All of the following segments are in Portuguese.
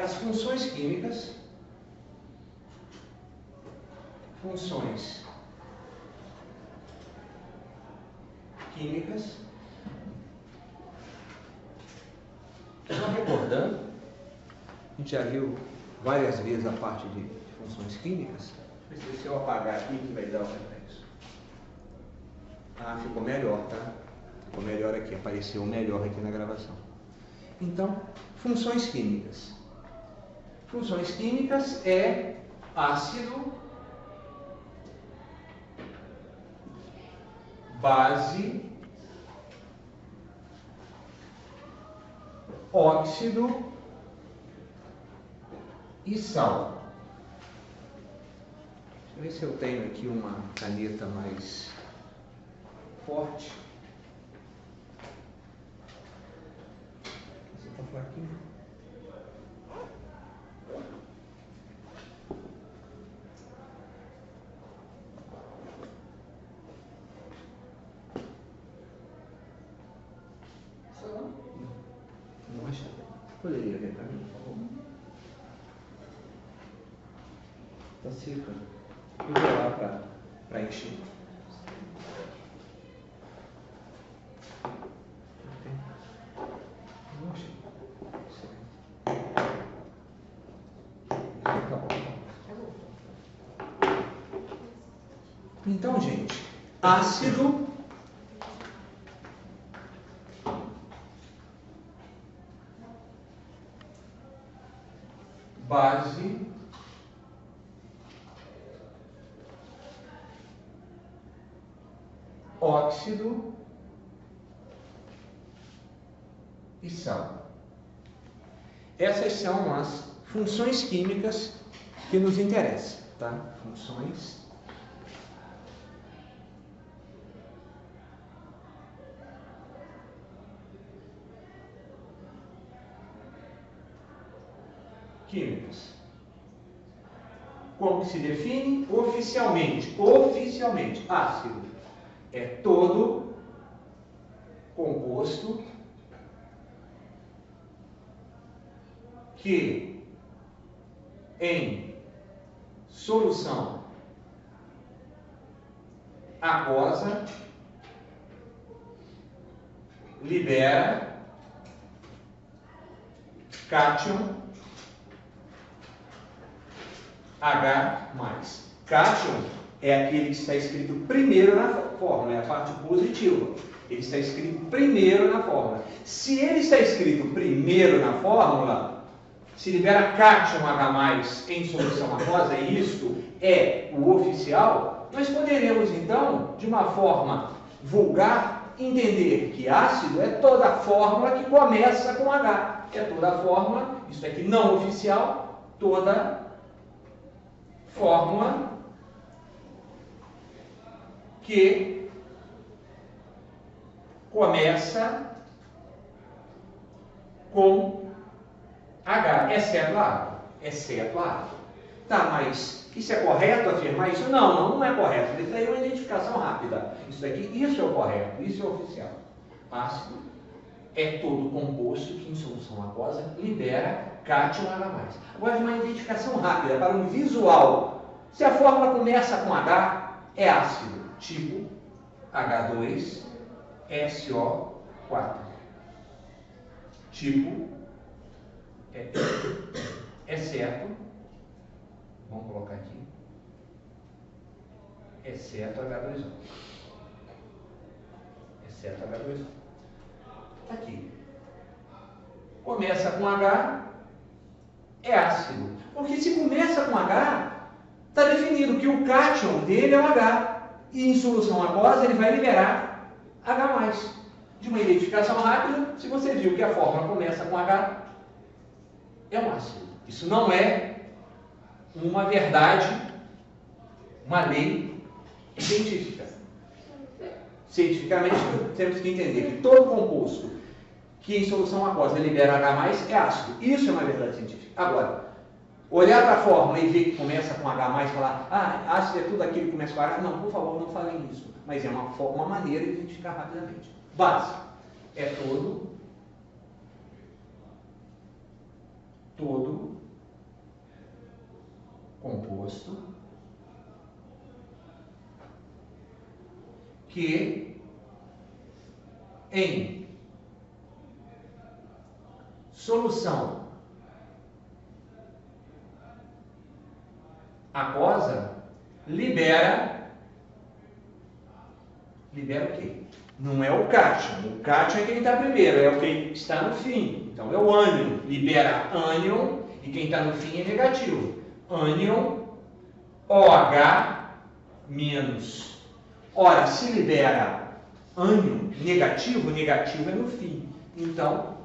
as funções químicas, só recordando, a gente já viu várias vezes a parte de funções químicas. Deixa eu ver se eu apagar aqui que vai dar o reflexo. Ah, ficou melhor, tá? Ficou melhor aqui, apareceu melhor aqui na gravação. Então, funções químicas. Funções químicas é ácido, base, óxido e sal. Deixa eu ver se eu tenho aqui uma caneta mais forte. Você está fraquinho? Não acho. Poderia ver para mim, por favor? Está seca. Eu vou lá para encher. Não achei. Tá bom. Então, gente, ácido, base, óxido e sal. Essas são as funções químicas que nos interessam, tá? Funções químicas. Como se define? Oficialmente. Oficialmente, ácido é todo composto que em solução aquosa libera cátion H+. Cátion é aquele que está escrito primeiro na fórmula, é a parte positiva. Ele está escrito primeiro na fórmula. Se ele está escrito primeiro na fórmula, se libera cátion H+ em solução aquosa, e isto é o oficial, nós poderemos então, de uma forma vulgar, entender que ácido é toda fórmula que começa com H. É toda fórmula, isso aqui não oficial, toda fórmula que começa com H, exceto a água. Exceto a água. Tá, mas isso é correto afirmar isso? Não, não é correto. Isso aí é uma identificação rápida. Isso aqui, isso é o correto, isso é o oficial. Ácido é todo composto que em solução aquosa libera cátion H+. Agora, de uma identificação rápida, para um visual, se a fórmula começa com H, é ácido, tipo H2SO4. Tipo, exceto, vamos colocar aqui, exceto H2O. Exceto H2O. Aqui. Começa com H, é ácido. Porque se começa com H, está definido que o cátion dele é o H. E em solução aquosa ele vai liberar H+. De uma identificação rápida, se você viu que a fórmula começa com H, é um ácido. Isso não é uma verdade, uma lei científica. Cientificamente, temos que entender que todo composto que em solução aquosa libera H+, é ácido. Isso é uma verdade científica. Agora, olhar para a fórmula e ver que começa com H+, e falar, ácido é tudo aquilo que começa com H. Não, por favor, não falem isso. Mas é uma maneira de identificar rapidamente. Base é todo todo composto que em solução aquosa libera o quê? Não é o cátion. O cátion é quem está primeiro, é o que está no fim. Então é o ânion. Libera ânion e quem está no fim é negativo. Ânion OH menos. Ora, se libera ânion negativo, negativo é no fim. Então,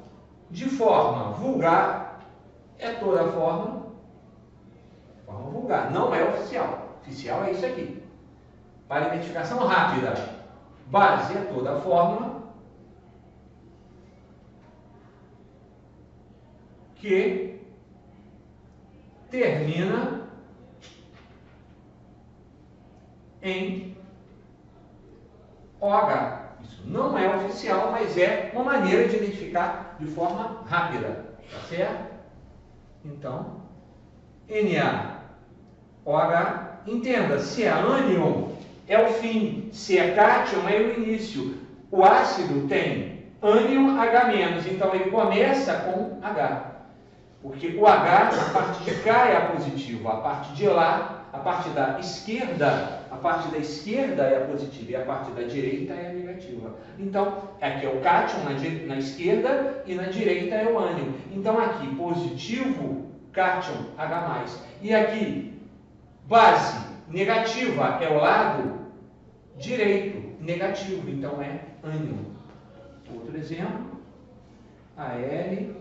de forma vulgar, é toda forma vulgar. Não é oficial. Oficial é isso aqui. Para identificação rápida, base é toda forma que termina em OH. Isso não é oficial, mas é uma maneira de identificar de forma rápida. Tá certo? Então, NaOH, entenda, se é ânion, é o fim. Se é cátion, é o início. O ácido tem ânion H-, então ele começa com H. Porque o H, a parte de cá é a positiva, a parte de lá, a parte da esquerda é a positiva e a parte da direita é a negativa. Então, aqui é o cátion na esquerda e na direita é o ânion. Então, aqui, positivo, cátion, H+. E aqui, base negativa é o lado direito, negativo, então é ânion. Outro exemplo, AlOH3.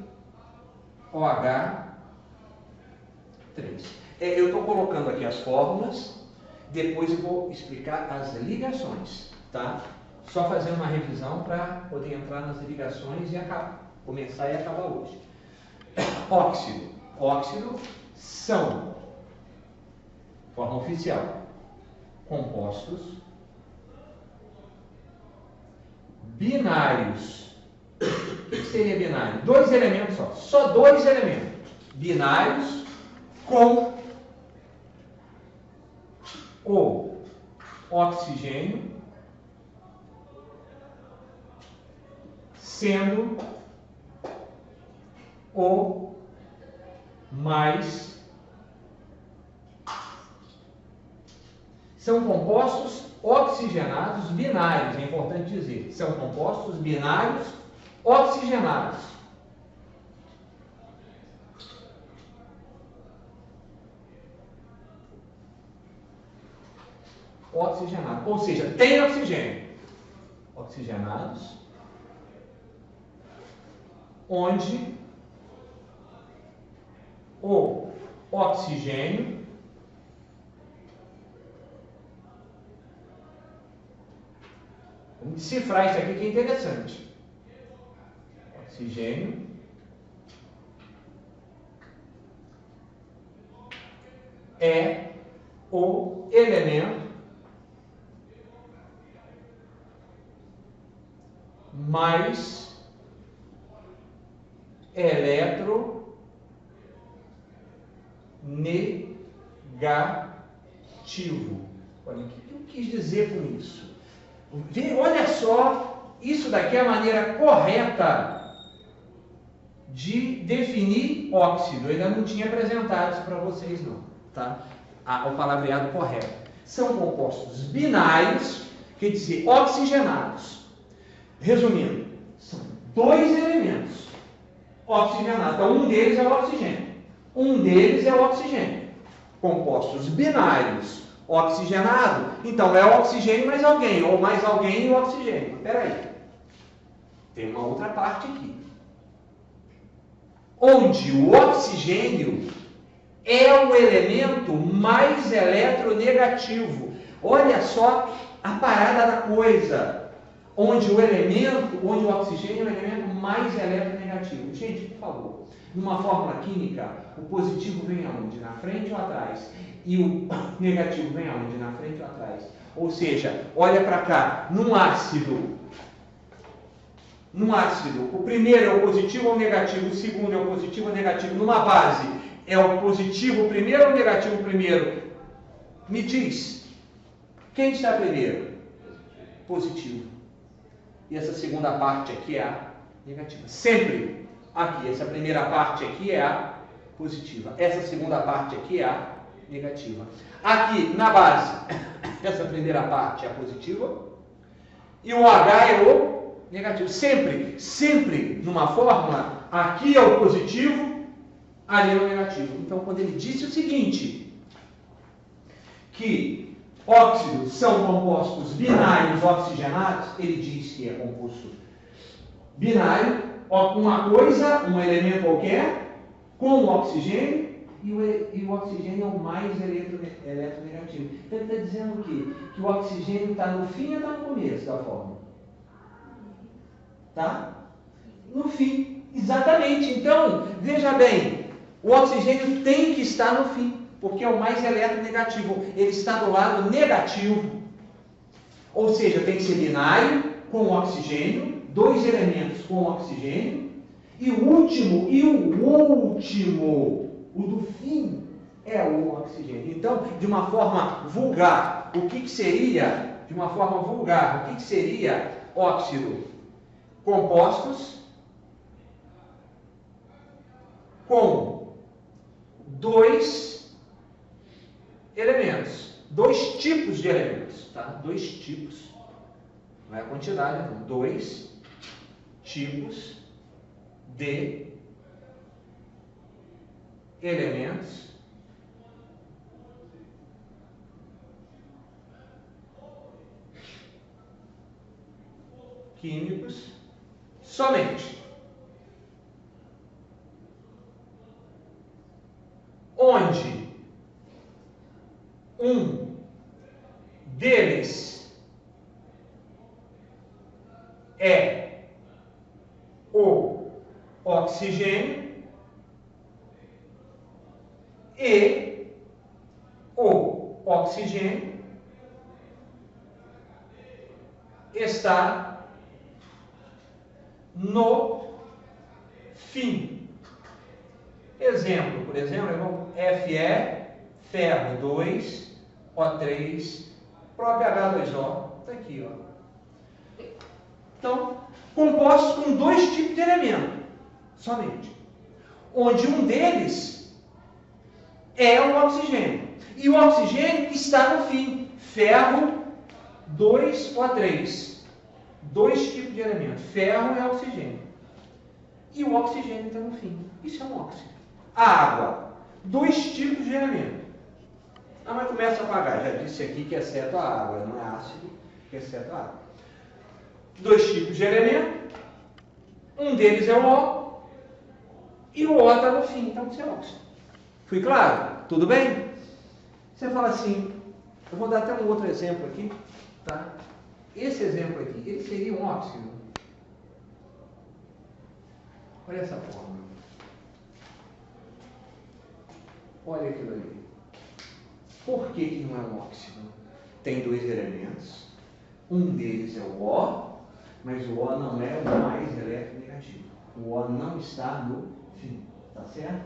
Eu estou colocando aqui as fórmulas, depois eu vou explicar as ligações, tá? Só fazer uma revisão para poder entrar nas ligações e começar e acabar hoje. Óxido. Óxido são, forma oficial, compostos binários. O que seria binário? Dois elementos só 2 elementos. Binários com o oxigênio sendo o mais. São compostos oxigenados binários, é importante dizer. São compostos binários oxigenados. Oxigenado, ou seja, tem oxigênio. Oxigenados, onde o oxigênio vamos decifrar isso aqui que é interessante. Oxigênio é o elemento mais eletronegativo. Olha, o que eu quis dizer com isso? Olha só, isso daqui é a maneira correta de definir óxido. Eu ainda não tinha apresentado isso para vocês, não. Tá? O palavreado correto. São compostos binários, quer dizer, oxigenados. Resumindo, são 2 elementos oxigenados. Então, um deles é o oxigênio. Compostos binários, oxigenado. Então, é o oxigênio mais alguém, ou mais alguém e o oxigênio. Espera aí. Tem uma outra parte aqui. Onde o oxigênio é o elemento mais eletronegativo. Olha só a parada da coisa. Onde o oxigênio é o elemento mais eletronegativo. Gente, por favor, numa fórmula química, o positivo vem aonde? Na frente ou atrás? E o negativo vem aonde? Na frente ou atrás? Ou seja, olha para cá, num ácido num ácido, o primeiro é o positivo ou o negativo, o segundo é o positivo ou negativo, numa base é o positivo primeiro ou o negativo primeiro, me diz, quem está primeiro? Positivo. E essa segunda parte aqui é a negativa. Sempre aqui, essa primeira parte aqui é a positiva. Essa segunda parte aqui é a negativa. Aqui, na base, essa primeira parte é a positiva. E o H é o negativo. Sempre, sempre numa fórmula, aqui é o positivo, ali é o negativo. Então, quando ele disse o seguinte, que óxidos são compostos binários oxigenados, ele diz que é composto binário, uma coisa, um elemento qualquer, com oxigênio, e o oxigênio é o mais eletronegativo. Então ele está dizendo o quê? Que o oxigênio está no fim ou está no começo da fórmula? Tá? No fim. Exatamente. Então, veja bem, o oxigênio tem que estar no fim, porque é o mais eletronegativo. Ele está do lado negativo. Ou seja, tem que ser binário, com oxigênio, dois elementos com oxigênio, e o último, o do fim, é o oxigênio. Então, de uma forma vulgar, o que seria, de uma forma vulgar, o que seria óxido? Compostos com dois elementos, dois tipos de elementos, tá? Dois tipos, não é a quantidade, não. Dois tipos de elementos químicos somente, onde um deles é o oxigênio e o oxigênio está no fim. Exemplo, por exemplo, Fe, ferro 2, O3, próprio H2O, está aqui, ó. Então, compostos com dois tipos de elemento, somente. Onde um deles é o oxigênio. E o oxigênio está no fim. Ferro 2O3. Dois tipos de elemento. Ferro é oxigênio. E o oxigênio está no fim. Isso é um óxido. A água. Dois tipos de elemento. Ah, mas começa a apagar. Já disse aqui que exceto a água. Não é ácido, exceto a água. Dois tipos de elemento. Um deles é o O. E o O está no fim. Então isso é óxido. Fui claro? Tudo bem? Você fala assim. Eu vou dar até um outro exemplo aqui. Tá? Esse exemplo aqui, ele seria um óxido. Olha essa forma. Olha aquilo ali. Por que que não é um óxido? Tem dois elementos. Um deles é o O, mas o O não é o mais eletronegativo. O O não está no fim. Tá certo?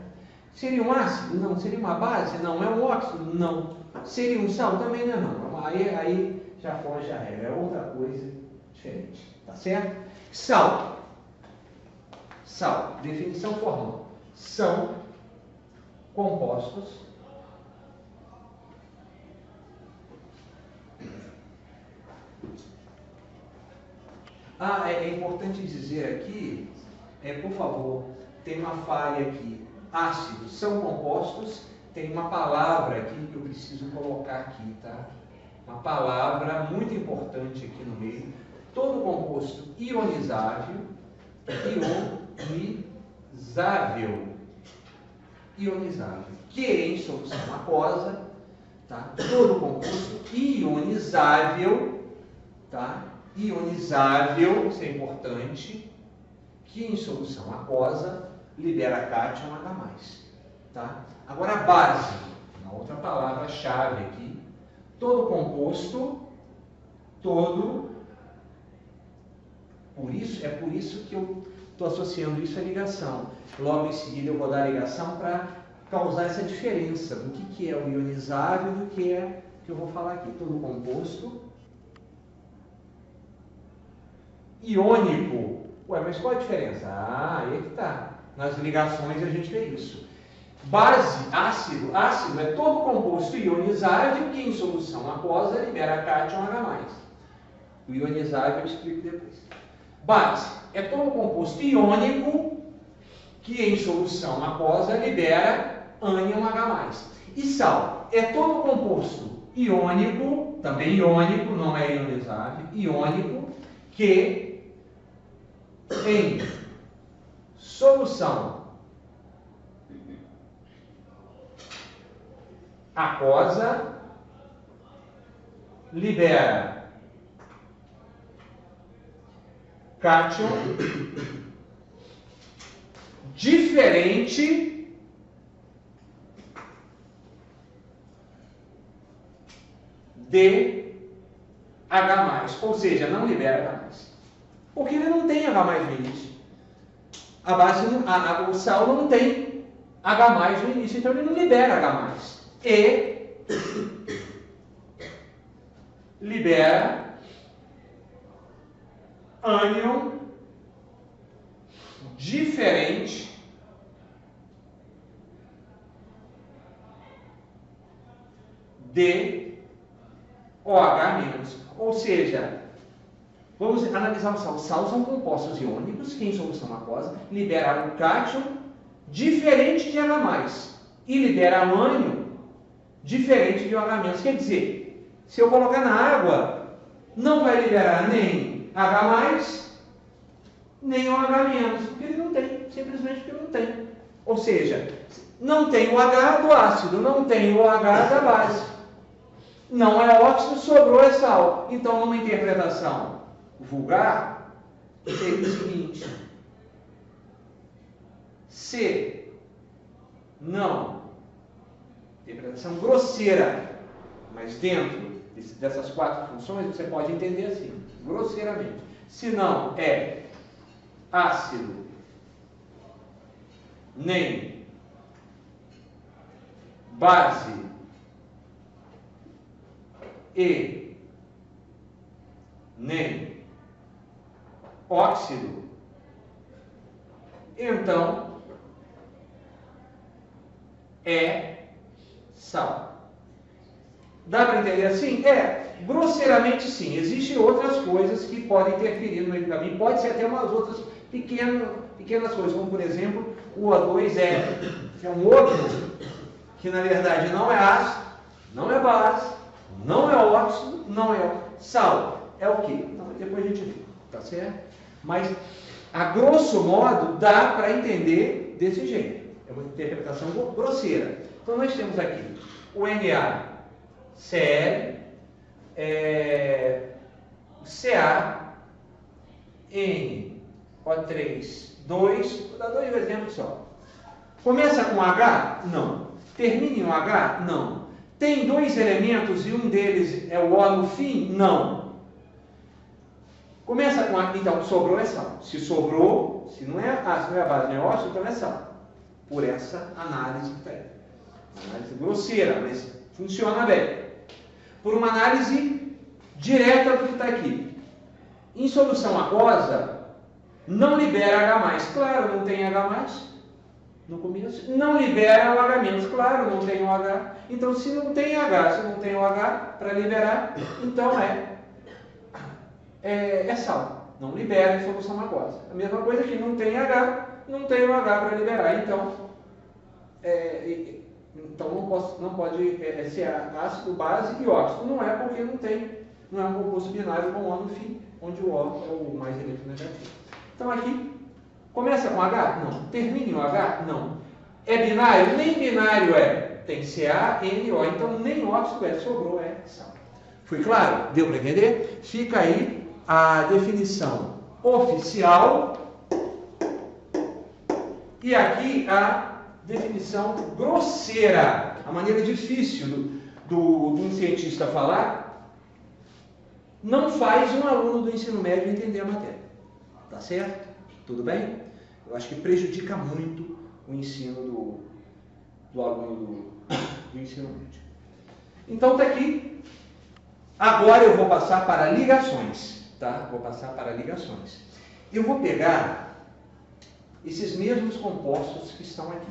Seria um ácido? Não. Seria uma base? Não. É um óxido? Não. Seria um sal? Também não é não. Aí já foge a regra, é outra coisa diferente, tá certo? Sal. Sal, definição formal. São compostos é importante dizer aqui, por favor, tem uma falha aqui. Ácidos são compostos, tem uma palavra aqui que eu preciso colocar aqui, tá? Uma palavra muito importante aqui no meio. Todo composto ionizável, que em solução aquosa, tá? Todo composto ionizável, tá? Ionizável, isso é importante, que em solução aquosa libera cátion H+, tá? Agora a base, uma outra palavra-chave aqui. Todo É por isso que eu estou associando isso à ligação. Logo em seguida eu vou dar a ligação para causar essa diferença do que é o ionizável do que é que eu vou falar aqui. Todo composto iônico. Ué, mas qual a diferença? Ah, aí é que está. Nas ligações a gente vê isso. Base, ácido. Ácido é todo composto ionizável que em solução aquosa libera cátion H+. O ionizável eu explico depois. Base é todo composto iônico que em solução aquosa libera ânion H+. E sal é todo composto iônico, também iônico, não é ionizável, iônico, que em solução aquosa libera cátion diferente de H+, ou seja, não libera H+. Porque ele não tem H+ no início. O sal não tem H+ no início, então ele não libera H+. E libera ânion diferente de OH-. Ou seja, vamos analisar o sal. O sal são compostos iônicos que em solução aquosa liberaram cátion diferente de H+, e libera ânion diferente de OH-. Quer dizer, se eu colocar na água, não vai liberar nem H+, nem OH-, porque ele não tem, simplesmente porque não tem. Ou seja, não tem o H do ácido, não tem o H da base. Não é óxido, sobrou é sal. Então, numa interpretação vulgar, seria o seguinte: se não, interpretação grosseira, mas dentro dessas quatro funções, você pode entender assim, grosseiramente. Se não é ácido, nem base e nem óxido, então é sal. Dá para entender assim? Grosseiramente sim. Existem outras coisas que podem interferir no meio do caminho. Pode ser até umas outras pequenas coisas, como por exemplo o O2 é um outro que na verdade não é ácido, não é base, não é óxido, não é sal. É o quê? Então, depois a gente vê, tá certo? Mas a grosso modo dá para entender desse jeito. É uma interpretação grosseira. Então nós temos aqui o NaCl, Ca, N, O3, 2, vou dar dois exemplos só. Começa com H? Não. Termina em H? Não. Tem dois elementos e um deles é o O no fim? Não. Começa com H, então sobrou é sal. Se sobrou, se não é ácido, não é base, não é óxido, então é sal. Por essa análise que está aí. Análise grosseira, mas funciona bem. Por uma análise direta do que está aqui. Em solução aquosa, não libera H+. Claro, não tem H+. No começo. Não libera o H-, claro, não tem o H. Então, se não tem H, se não tem o H para liberar, então é sal. Não libera em solução aquosa. A mesma coisa que não tem H, não tem o H para liberar. Então não pode ser ácido, base e óxido. Não é porque não é um composto binário com O no fim, onde o O é o mais eletronegativo. Então aqui, começa com H? Não. Termina em H? Não. É binário? Nem binário é. Tem Ca, N, O. Então nem óxido é. Sobrou é sal. Foi claro? Deu para entender? Fica aí a definição oficial e aqui a definição grosseira. A maneira difícil de um cientista falar não faz um aluno do ensino médio entender a matéria. Tá certo? Tudo bem? Eu acho que prejudica muito o ensino do aluno do ensino médio. Então tá aqui. Agora eu vou passar para ligações, tá? Vou passar para ligações. Eu vou pegar esses mesmos compostos que estão aqui.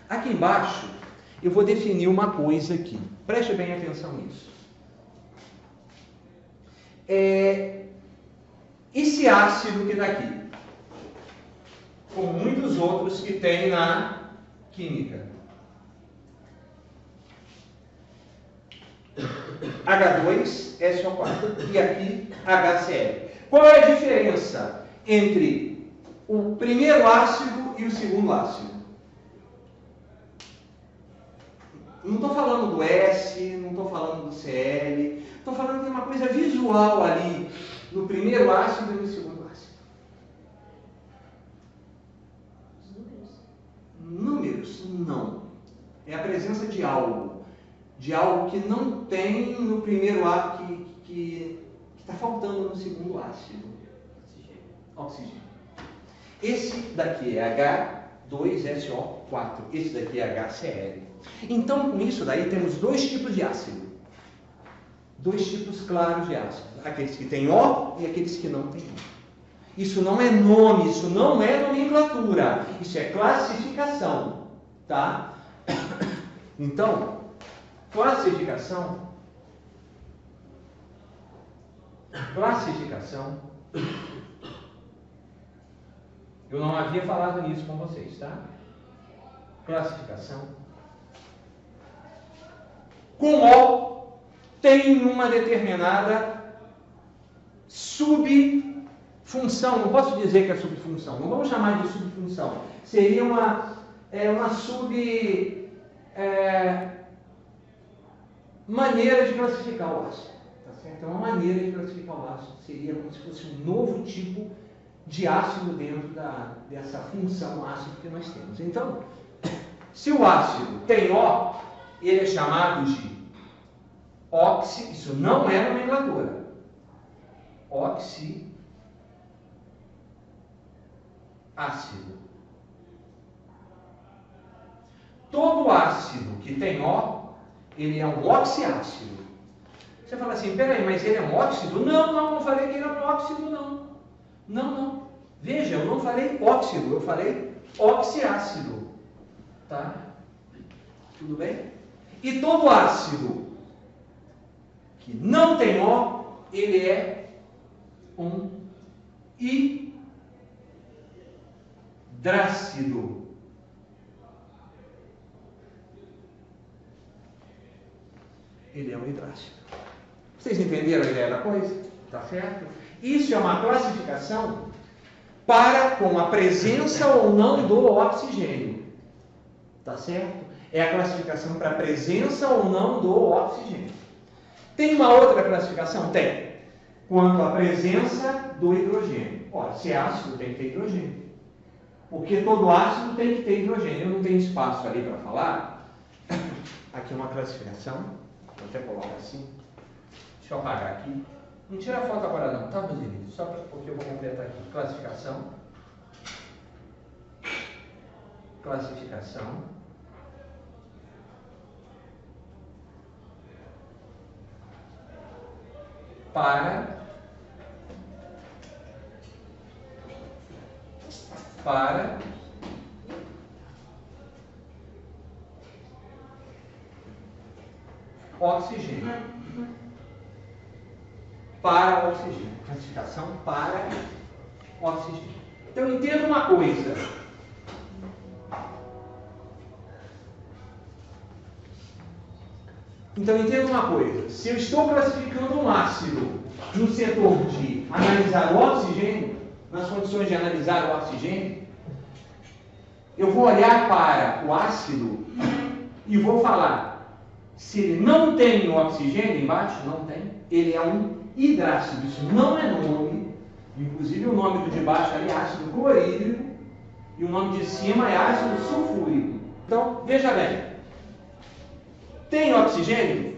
Aqui embaixo, eu vou definir uma coisa aqui. Preste bem atenção nisso. Esse ácido que está aqui, como muitos outros que tem na química. H2SO4 e aqui HCl. Qual é a diferença entre o primeiro ácido e o segundo ácido? Não estou falando do S, não estou falando do Cl, estou falando de uma coisa visual ali, no primeiro ácido e no segundo ácido. Números? Não. É a presença de algo que não tem no primeiro ácido, que está faltando no segundo ácido. Oxigênio. Esse daqui é H2SO4, esse daqui é HCl. Então, com isso daí, temos dois tipos de ácido. Dois tipos claros de ácido. Aqueles que têm O e aqueles que não têm O. Isso não é nome, isso não é nomenclatura. Isso é classificação. Tá? Então, classificação. Eu não havia falado nisso com vocês, tá? Classificação. Com O tem uma determinada subfunção. Não posso dizer que é subfunção. Não vamos chamar de subfunção. Seria uma maneira de classificar o ácido. Tá certo? É uma maneira de classificar o ácido. Seria como se fosse um novo tipo de ácido dentro dessa função ácido que nós temos. Então, se o ácido tem O, ele é chamado de oxi, isso não é nomenclatura. Oxiácido. Todo ácido que tem O, ele é um oxiácido. Você fala assim, peraí, mas ele é um óxido? Não falei que ele é um óxido, não. Não. Veja, eu não falei óxido, eu falei oxiácido. Tá? Tudo bem? E todo ácido que não tem O, ele é um hidrácido. Ele é um hidrácido. Vocês entenderam a ideia da coisa? Tá certo? Isso é uma classificação para com a presença ou não do oxigênio. Tá certo? É a classificação para a presença ou não do oxigênio. Tem uma outra classificação? Tem. Quanto à presença do hidrogênio. Ora, se é ácido, tem que ter hidrogênio. Porque todo ácido tem que ter hidrogênio. Eu não tenho espaço ali para falar. Aqui uma classificação. Vou até colocar assim. Deixa eu apagar aqui. Não tira a foto agora não, tá, meus queridos? Só porque eu vou completar aqui. Classificação. Para oxigênio. Para oxigênio. Classificação para oxigênio. Então, entenda uma coisa. Se eu estou classificando um ácido no setor de analisar o oxigênio, nas condições de analisar o oxigênio, eu vou olhar para o ácido e vou falar se ele não tem o oxigênio embaixo, não tem, ele é um hidrácido. Isso não é nome. Inclusive o nome do de baixo ali é ácido clorídrico e o nome de cima é ácido sulfúrico. Então, veja bem. Tem oxigênio?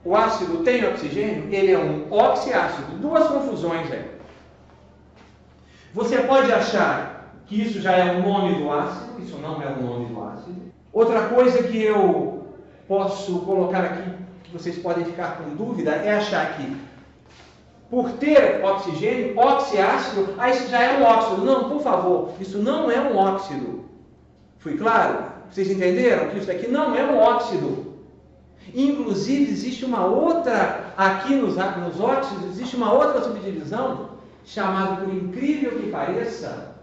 O ácido tem oxigênio? Ele é um oxiácido. Duas confusões aí. Você pode achar que isso já é o nome do ácido, isso não é o nome do ácido. Outra coisa que eu posso colocar aqui, que vocês podem ficar com dúvida, é achar que, por ter oxigênio, oxiácido, isso já é um óxido. Não, por favor, isso não é um óxido. Fui claro? Vocês entenderam que isso daqui não é um óxido? Inclusive, existe uma outra, aqui nos óxidos, existe uma outra subdivisão, chamada, por incrível que pareça,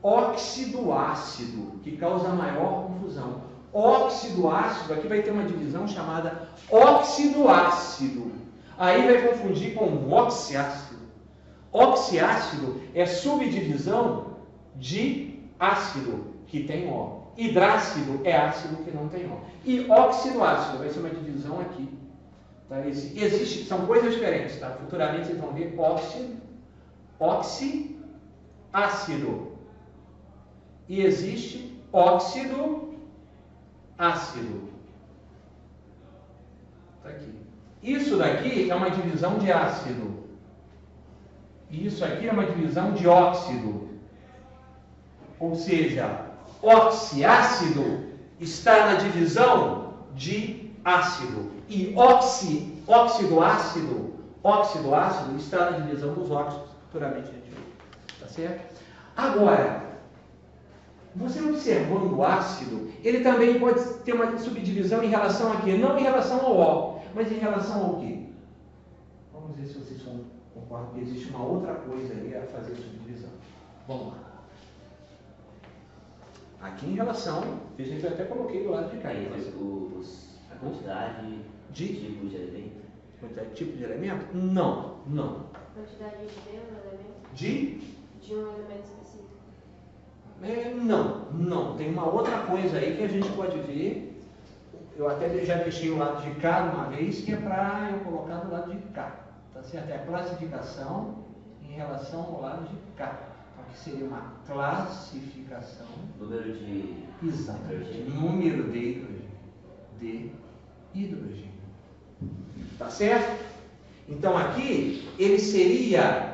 óxido ácido, que causa maior confusão. Óxido ácido, aqui vai ter uma divisão chamada óxido ácido. Aí vai confundir com oxiácido. Oxiácido é subdivisão de ácido, que tem O. Hidrácido é ácido que não tem O. E óxido ácido vai ser uma divisão aqui. Tá? Existe, são coisas diferentes. Tá? Futuramente vocês vão ver oxiácido. E existe óxido ácido. Está aqui. Isso daqui é uma divisão de ácido. E isso aqui é uma divisão de óxido. Ou seja, oxiácido está na divisão de ácido. E óxido ácido está na divisão dos óxidos. Futuramente a gente vê. Tá certo? Agora, você observando o ácido, ele também pode ter uma subdivisão em relação a quê? Não em relação ao O, mas em relação ao quê? Vamos ver se vocês concordam que existe uma outra coisa aí a fazer subdivisão. Vamos lá. Aqui em relação, veja que eu até coloquei do lado de cá. A quantidade de tipo de elemento? Quantidade de tipo de elemento? Não. Quantidade de um elemento? De um elemento específico. Não. Tem uma outra coisa aí que a gente pode ver. Eu até já deixei o lado de cá uma vez, que é para eu colocar do lado de cá. Tá certo? É a classificação em relação ao lado de cá. Então, aqui seria uma classificação. Número de hidrogênio. Número de hidrogênio. Tá certo? Então, aqui, ele seria...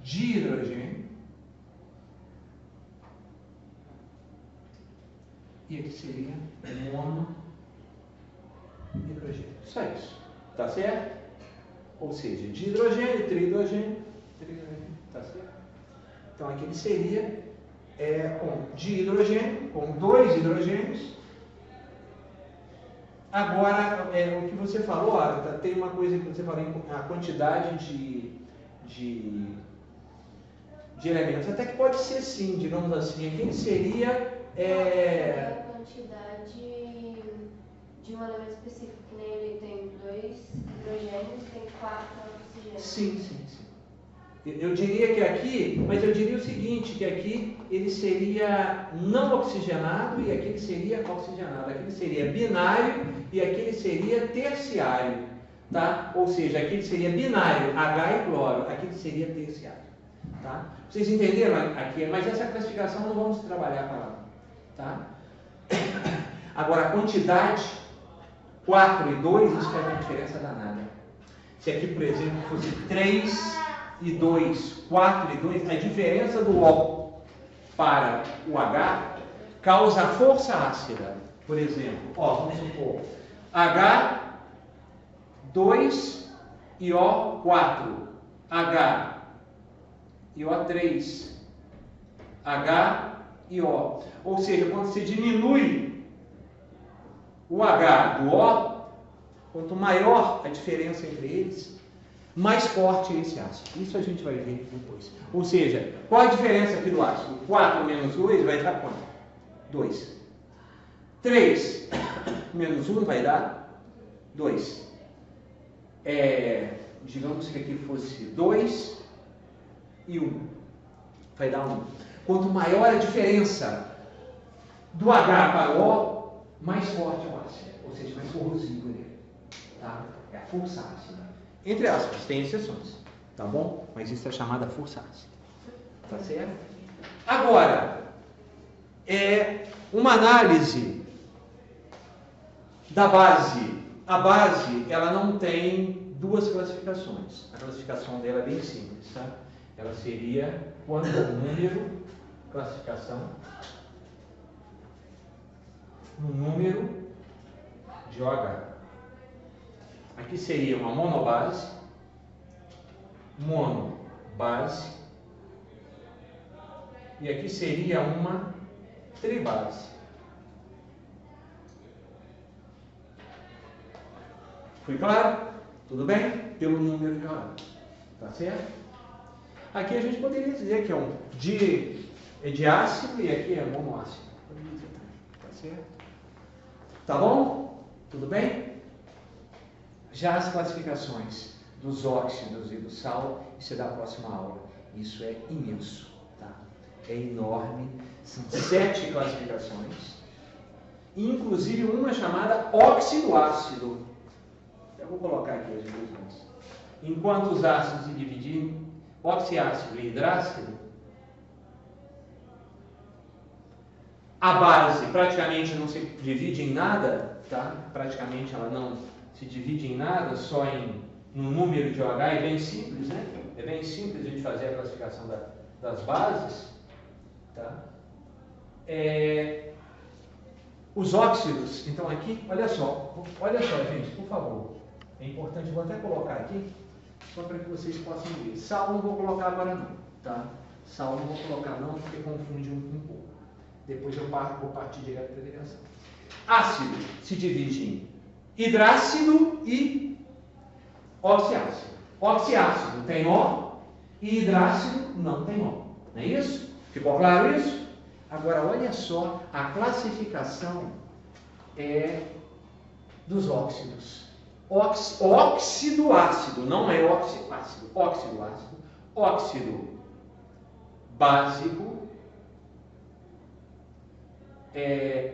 de hidrogênio, e aqui seria monohidrogênio. Só isso. Tá certo? Ou seja, de hidrogênio, trihidrogênio, tá certo? Então aqui ele seria de hidrogênio, com 2 hidrogênios. Agora, o que você falou, Agatha, tem uma coisa que você falou, a quantidade de elementos. Até que pode ser sim, digamos assim. Aqui seria... A quantidade de um elemento específico, que nem ele tem 2 hidrogênios, tem 4 oxigênios. Sim. Eu diria que aqui, mas eu diria o seguinte, que aqui ele seria não oxigenado e aqui ele seria oxigenado. Aqui ele seria binário e aqui ele seria terciário. Tá? Ou seja, aqui ele seria binário, H e cloro. Aqui ele seria terciário. Tá? Vocês entenderam aqui? Mas essa classificação não vamos trabalhar para lá. Tá? Agora, a quantidade 4 e 2, isso faz uma diferença danada. Se aqui, por exemplo, fosse 3 e 2, 4 e 2, a diferença do O para o H causa força ácida. Por exemplo, vamos supor, H2 e O4, H e O3, H e O. Ou seja, quando você diminui o H do O, quanto maior a diferença entre eles, mais forte é esse ácido. Isso a gente vai ver depois. Ou seja, qual a diferença aqui do ácido? 4 menos 2 vai dar quanto? 2. 3 menos 1 vai dar 2. Digamos que aqui fosse 2 e 1. Vai dar 1. Quanto maior a diferença do H para o O, mais forte é o ácido. Ou seja, mais corrosivo ele. Tá? É a força ácida. Entre aspas, tem exceções. Tá bom? Mas isso é chamada força ácida. Tá certo? Agora, uma análise da base. A base, ela não tem duas classificações. A classificação dela é bem simples, tá? Ela seria quando o número, classificação, no número de OH. Aqui seria uma monobase, monobase, e aqui seria uma tribase. Foi claro? Tudo bem? Pelo número de OH. Tá certo? Aqui a gente poderia dizer que é um diácido e aqui é monoácido. Tá certo? Tá bom? Tudo bem? Já as classificações dos óxidos e do sal, isso é da próxima aula. Isso é imenso, tá? É enorme. São 7 classificações. Inclusive uma chamada óxido-ácido. Eu vou colocar aqui as divisões. Enquanto os ácidos se dividem, oxiácido e hidrácido, a base praticamente não se divide em nada, tá? Praticamente ela não se divide em nada, só no número de OH, é bem simples, né? É bem simples a gente fazer a classificação das bases, tá? Os óxidos, então aqui, olha só, gente, por favor, é importante, vou até colocar aqui, só para que vocês possam ver. Sal não vou colocar agora não, tá? Sal não vou colocar não, porque confunde um pouco. Depois eu vou partir direto para a ligação. Ácido se divide em hidrácido e oxiácido. Oxiácido tem O e hidrácido não tem O. Não é isso? Ficou claro isso? Agora, olha só, a classificação dos óxidos. Óxido ácido, não é óxido ácido. Óxido ácido. Óxido básico.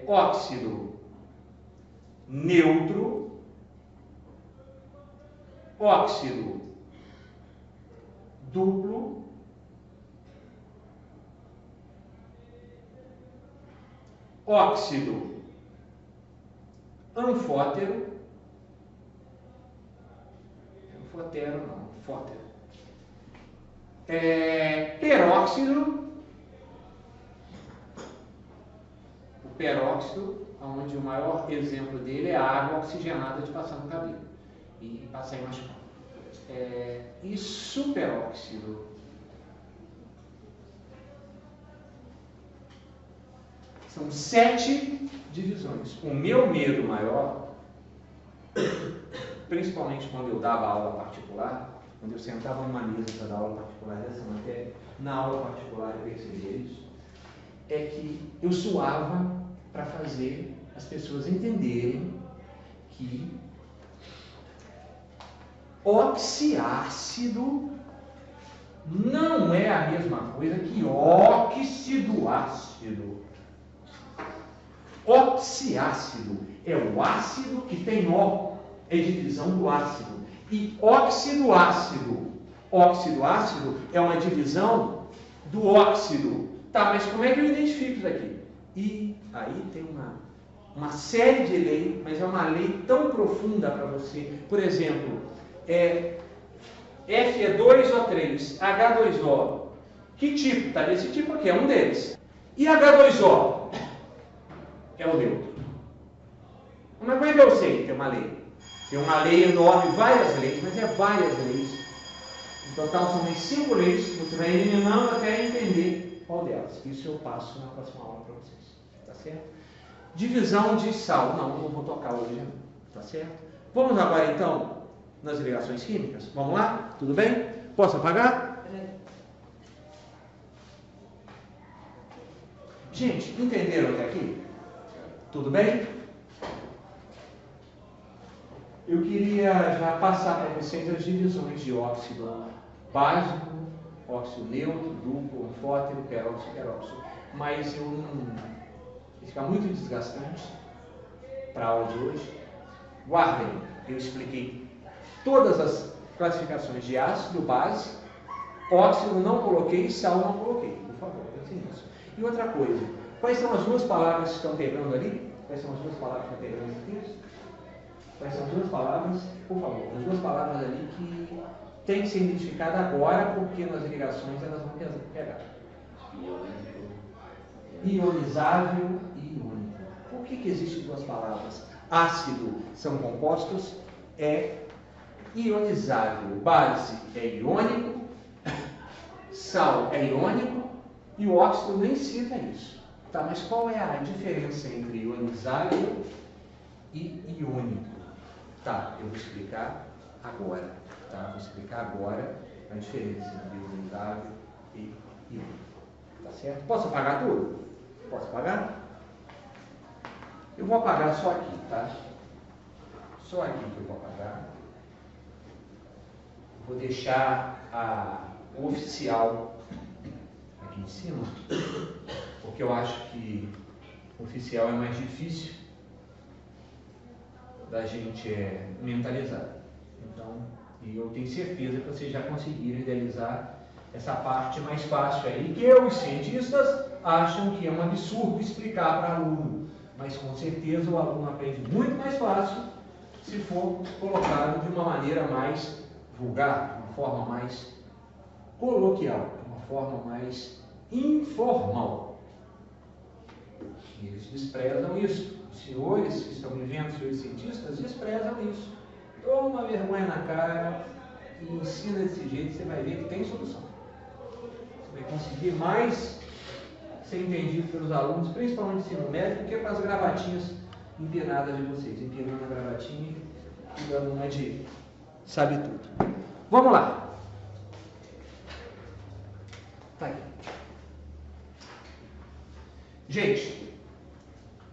Óxido neutro, óxido duplo, óxido anfótero, peróxido, peróxido, onde o maior exemplo dele é a água oxigenada de passar no cabelo e passar em machucado. E superóxido. São 7 divisões. O meu medo maior, principalmente quando eu dava aula particular, quando eu sentava numa mesa para dar aula particular dessa matéria, na aula particular eu percebi isso, é que eu suava para fazer as pessoas entenderem que oxiácido não é a mesma coisa que óxido ácido. Oxiácido é o ácido que tem O, é divisão do ácido. E óxido ácido é uma divisão do óxido. Tá, mas como é que eu identifico isso aqui? E aí tem uma série de leis, mas é uma lei tão profunda para você. Por exemplo, Fe2O3, H2O. Que tipo? Tá desse tipo aqui, é um deles. E H2O? É o neutro. Mas como é que eu sei? Tem uma lei. Tem uma lei enorme, várias leis, mas é várias leis. No total são umas 5 leis, você vai eliminando até entender qual delas. Isso eu passo na próxima aula para vocês. Tá certo? Divisão de sal. Não vou tocar hoje, não. Tá certo? Vamos agora então nas ligações químicas? Vamos lá? Tudo bem? Posso apagar? Gente, entenderam até aqui? Tudo bem? Eu queria já passar para vocês as divisões de óxido básico, óxido neutro, duplo, anfótero, peróxido. Mas eu não... vai ficar muito desgastante para a aula de hoje. Guardem, eu expliquei todas as classificações de ácido, base, óxido não coloquei, sal não coloquei. Por favor, pensem nisso. E outra coisa, quais são as duas palavras que estão pegando ali? Quais são as duas palavras que estão pegando no texto? Quais são as duas palavras, por favor, as duas palavras ali que tem que ser identificada agora, porque nas ligações elas vão pegar. Ionizável e iônico. Por que existem duas palavras? Ácido são compostos, é ionizável. Base é iônico, sal é iônico e o óxido nem cita isso. Tá, mas qual é a diferença entre ionizável e iônico? Tá, eu vou explicar agora. Tá? Vou explicar agora a diferença entre ionizável e iônico. Tá certo? Posso apagar tudo? Posso apagar? Eu vou apagar só aqui, tá? Só aqui que eu vou apagar. Vou deixar o oficial aqui em cima, porque eu acho que o oficial é mais difícil da gente mentalizar. Então, e eu tenho certeza que vocês já conseguiram idealizar essa parte mais fácil aí, que os cientistas acham que é um absurdo explicar para aluno, mas com certeza o aluno aprende muito mais fácil se for colocado de uma maneira mais vulgar, de uma forma mais coloquial, de uma forma mais informal. E eles desprezam isso. Os senhores que estão me vendo, os senhores cientistas, desprezam isso. Toma vergonha na cara e ensina desse jeito, você vai ver que tem solução. Você vai conseguir mais ser entendido pelos alunos, principalmente ensino médio, do que para as gravatinhas empinadas de vocês. Empinando a gravatinha e dando uma de sabe tudo. Vamos lá. Tá aqui. Gente,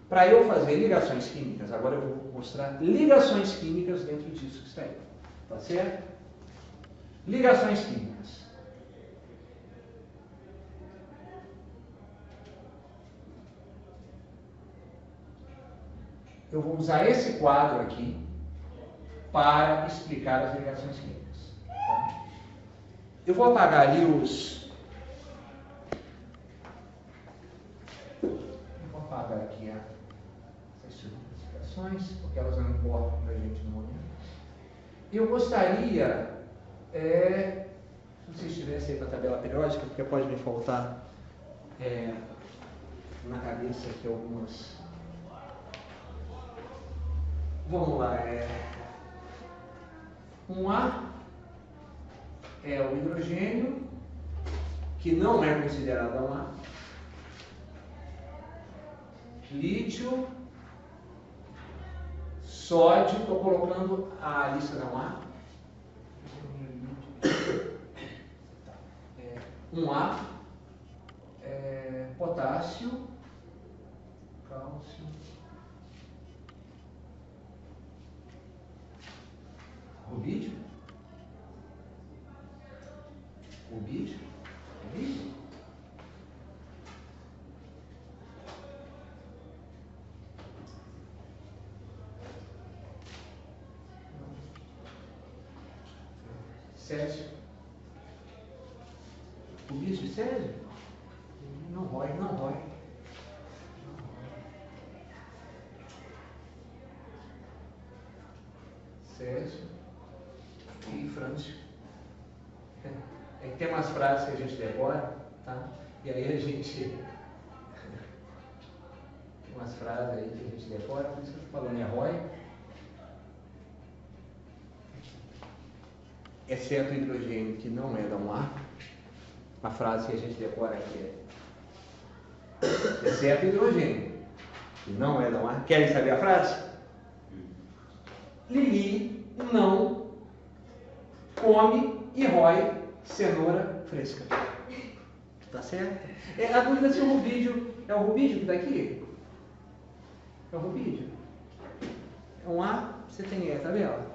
para eu fazer ligações químicas, agora eu vou mostrar ligações químicas dentro disso que está aí. Tá certo? Ligações químicas. Eu vou usar esse quadro aqui para explicar as ligações químicas. Tá? Eu vou apagar ali vou apagar aqui essas simplificações, porque elas não importam para a gente no momento. Eu gostaria, se vocês tivessem aí para a tabela periódica, porque pode me faltar na cabeça aqui algumas. Vamos lá, um A é o hidrogênio, que não é considerado um A. Lítio, sódio, estou colocando a lista da 1A. Um A, potássio, cálcio, rubídio, Césio. Rubídio e Césio? Não rói. Césio e Frâncio. Tem umas frases que a gente decora, tá? E aí a gente. Tem umas frases aí que a gente decora, por isso que eu estou falando, é rói. Exceto o hidrogênio, que não é da 1A. A frase que a gente decora aqui é: exceto o hidrogênio, que não é da 1A. Querem saber a frase? Lili não come e rói cenoura fresca. Tá certo? A dúvida é se o rubídio é o rubídio que está aqui? É o rubídio. É um A, você tem aí a tabela?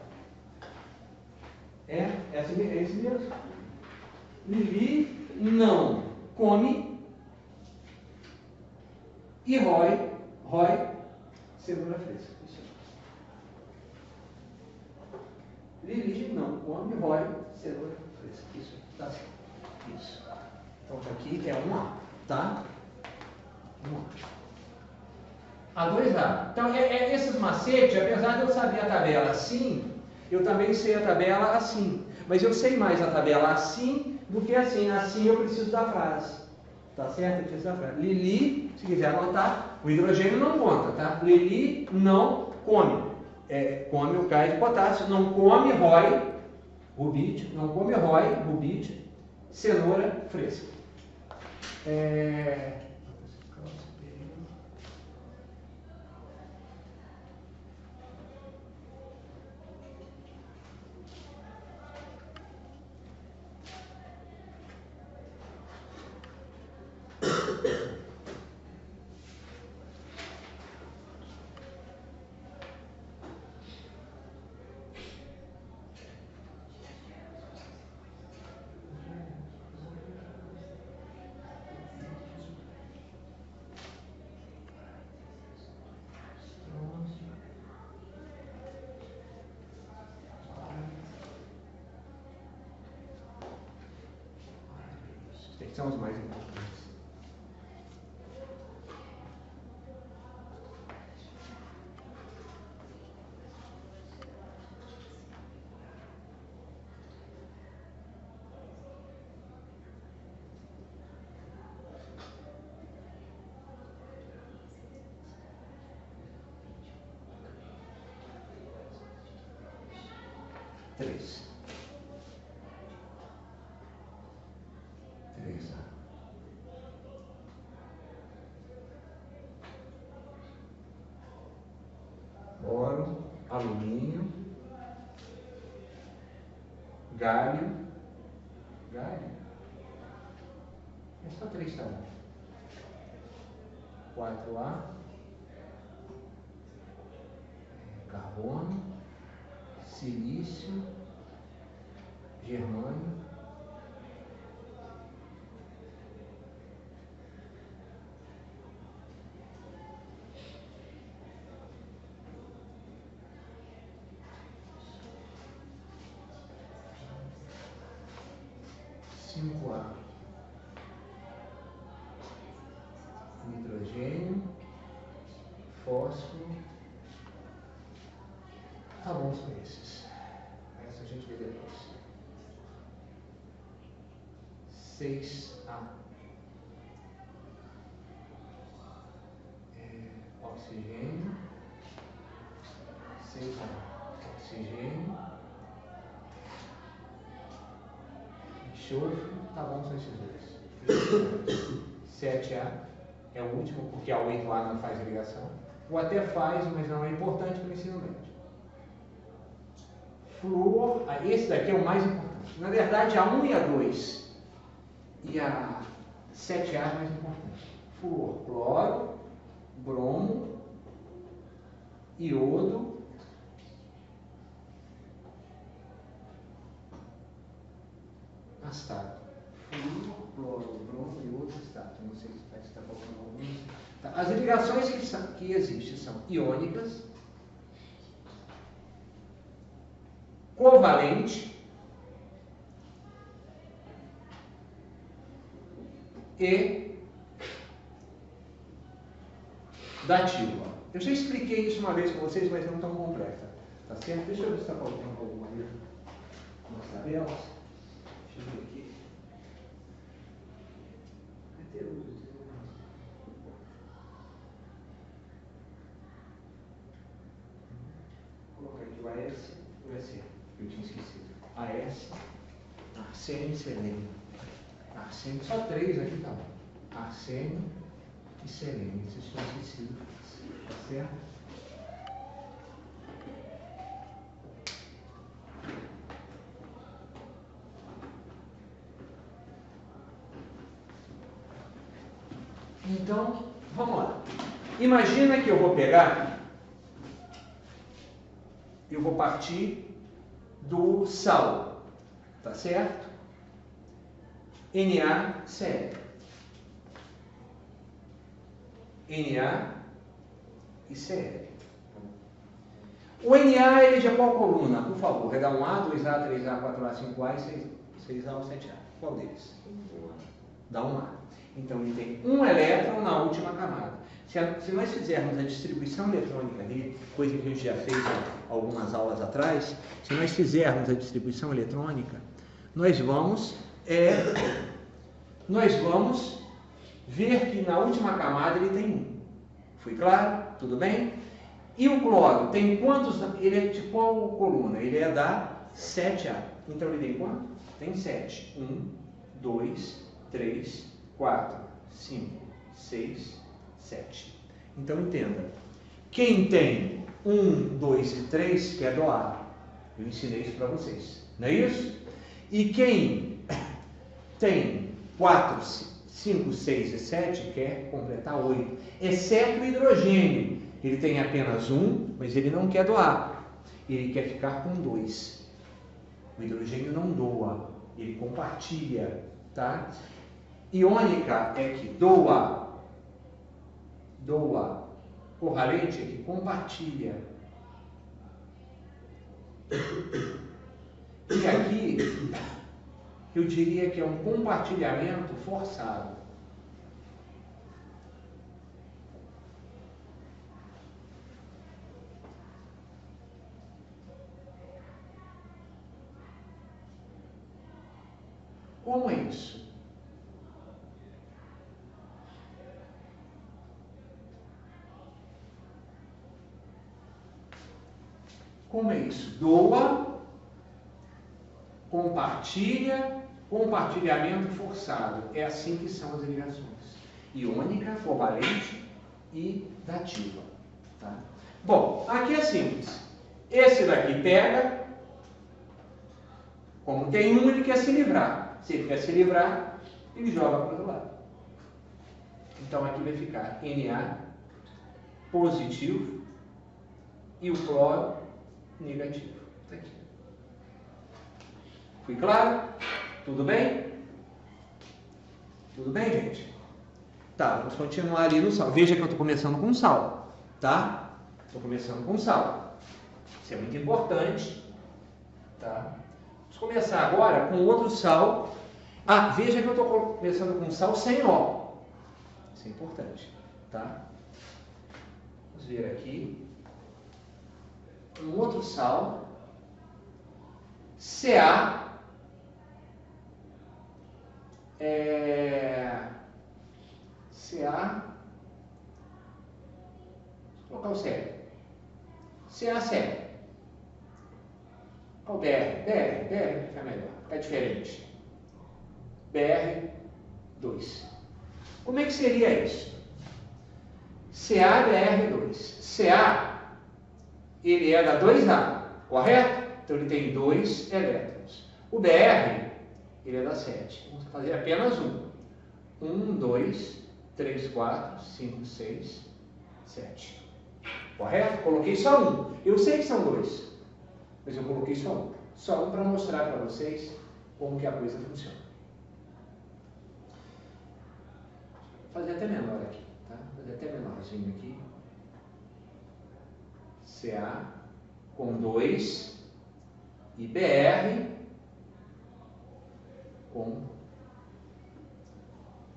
É esse mesmo. Lili não come e rói cenoura fresca. Lili não come e rói cenoura fresca. Isso, tá certo. Isso. Então aqui é um A, tá? Um A. A2A. Então, esses macetes, apesar de eu saber a tabela assim, eu também sei a tabela assim. Mas eu sei mais a tabela assim do que assim. Assim eu preciso da frase. Tá certo? Eu preciso da frase. Lili, se quiser anotar, o hidrogênio não conta, tá? Lili não come. Come o gás de potássio, não come rubite, não come rubite, cenoura fresca. São os mais importantes. Três. Boro, alumínio, galho, é só 3 tá bom. 4A, carbono, silício, germânio, A, nitrogênio, fósforo. Tá bom com esses. Essa a gente vê depois. 6A, oxigênio. 6A, oxigênio. Enxofre. Tá bom, são esses dois. 7A é o último, porque a 8A não faz ligação. Ou até faz, mas não é importante para o ensino médio. Flúor, esse daqui é o mais importante. Na verdade, a 1 e a 2 e a 7A é mais importante. Flúor, cloro, bromo, iodo, astato. Flúor, cloro, bromo, iodo, astato. Não sei se está faltando alguns. Tá. As ligações que existem são iônicas, covalente e dativa. Eu já expliquei isso uma vez com vocês, mas não tão completa. Tá certo? Deixa eu ver se está faltando alguma coisa nas tabelas. Deixa eu ver aqui. Vou colocar aqui o AS e o SE. Eu tinha esquecido. AS, arsênio e selênio. Arsênio, só 3 aqui, tá bom. Arsênio e selênio. Esses estão esquecidos. Tá certo? Então, vamos lá. Imagina que eu vou pegar, eu vou partir do sal, tá certo? NaCl. Na e Cl. O Na ele é de qual coluna? Por favor, é da 1A, 2A, 3A, 4A, 5A e 6A ou 7A. Qual deles? Da 1A. Então ele tem um elétron na última camada. Se nós fizermos a distribuição eletrônica dele, coisa que a gente já fez algumas aulas atrás, se nós fizermos a distribuição eletrônica, nós vamos ver que na última camada ele tem 1. Foi claro? Tudo bem? E o cloro tem quantos? Ele é de qual coluna? Ele é da 7A. Então ele tem quanto? Tem 7. 1, 2, 3, 4, 5, 6, 7. Então entenda. Quem tem 1, 2 e 3 quer doar. Eu ensinei isso para vocês. Não é isso? E quem tem 4, 5, 6 e 7 quer completar 8. Exceto o hidrogênio. Ele tem apenas 1, mas ele não quer doar. Ele quer ficar com 2. O hidrogênio não doa. Ele compartilha. Tá? Iônica é que doa. Covalente é que compartilha. E aqui, eu diria que é um compartilhamento forçado. Como é isso? Como é isso? Doa, compartilha, compartilhamento forçado. É assim que são as ligações. Iônica, covalente e dativa. Tá? Bom, aqui é simples. Esse daqui pega, como tem 1, ele quer se livrar. Se ele quer se livrar, ele joga para o outro lado. Então aqui vai ficar Na positivo e o cloro negativo. Tá aqui. Fui claro? Tudo bem? Tudo bem, gente? Tá, vamos continuar ali no sal. Veja que eu estou começando com sal, tá? Estou começando com sal. Isso é muito importante, tá? Vamos começar agora com outro sal. Ah, veja que eu estou começando com sal sem ó. Isso é importante, tá? Vamos ver aqui. Um outro sal. Ca. Vou colocar o sério. Ca sério. Qual BR fica melhor, fica diferente. BR2. Como é que seria isso? CaBr2. Ca, ele é da 2A, correto? Então ele tem 2 elétrons. O Br, ele é da 7. Vamos fazer apenas 1. 1, 2, 3, 4, 5, 6, 7. Correto? Coloquei só 1. Eu sei que são 2, mas eu coloquei só 1. Só 1 para mostrar para vocês como que a coisa funciona. Vou fazer até menor aqui, tá? Vou fazer até menorzinho aqui. Ca com 2 e Br com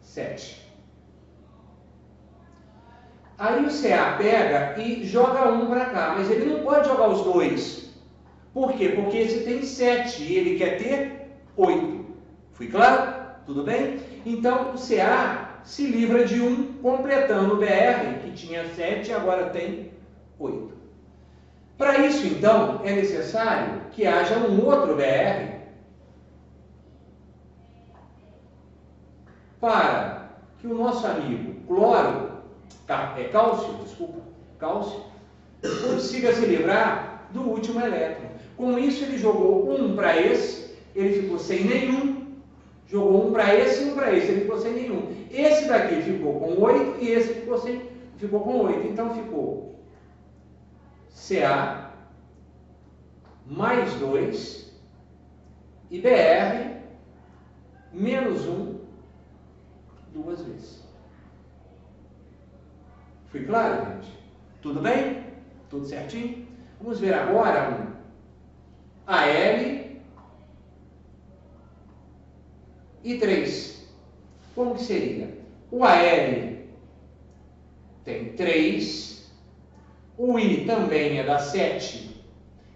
7. Aí o Ca pega e joga 1 para cá, mas ele não pode jogar os 2. Por quê? Porque esse tem 7 e ele quer ter 8. Fui claro? Tudo bem? Então o Ca se livra de 1, completando o Br, que tinha 7 e agora tem 8. Para isso, então, é necessário que haja um outro Br para que o nosso amigo cálcio, consiga se livrar do último elétron. Com isso, ele jogou 1 para esse, ele ficou sem nenhum, jogou 1 para esse e 1 para esse, ele ficou sem nenhum. Esse daqui ficou com 8 e esse ficou com 8. Então, ficou Ca mais 2 e Br menos 1 duas vezes. Fui claro, gente? Tudo bem? Tudo certinho? Vamos ver agora um Al e 3. Como que seria? O AL tem 3. O I também é da 7.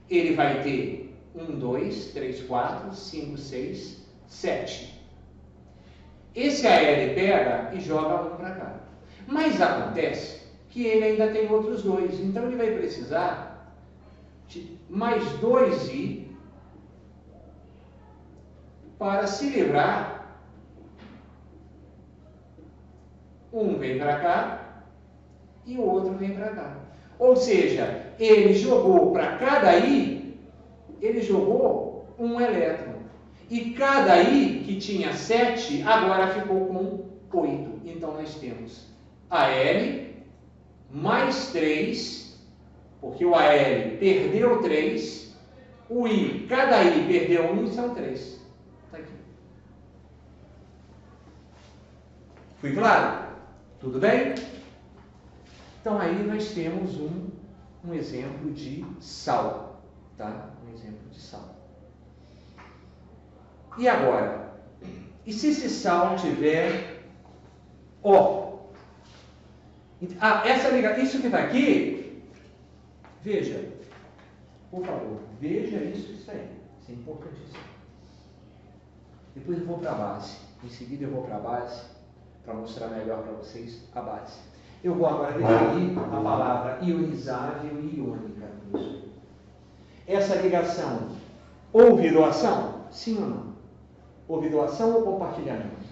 Ele vai ter 1, 2, 3, 4, 5, 6, 7. Esse AL pega e joga 1 para cá. Mas acontece que ele ainda tem outros 2. Então ele vai precisar de mais 2I para se livrar. Um vem para cá e o outro vem para cá. Ou seja, ele jogou para cada I, ele jogou um elétron. E cada I, que tinha 7, agora ficou com 8. Então nós temos AL mais 3, porque o AL perdeu 3, o I, cada I perdeu 1, são 3. Está aqui. Fui claro? Tudo bem? Então aí nós temos um exemplo de sal, tá? Um exemplo de sal. E agora? E se esse sal tiver O? Isso que está aqui, veja, por favor, veja isso aí. Isso é importantíssimo. Depois eu vou para a base. Em seguida eu vou para a base para mostrar melhor para vocês a base. Eu vou agora definir a palavra ionizável e iônica. Essa ligação houve doação? Sim ou não? Houve doação ou compartilhamento?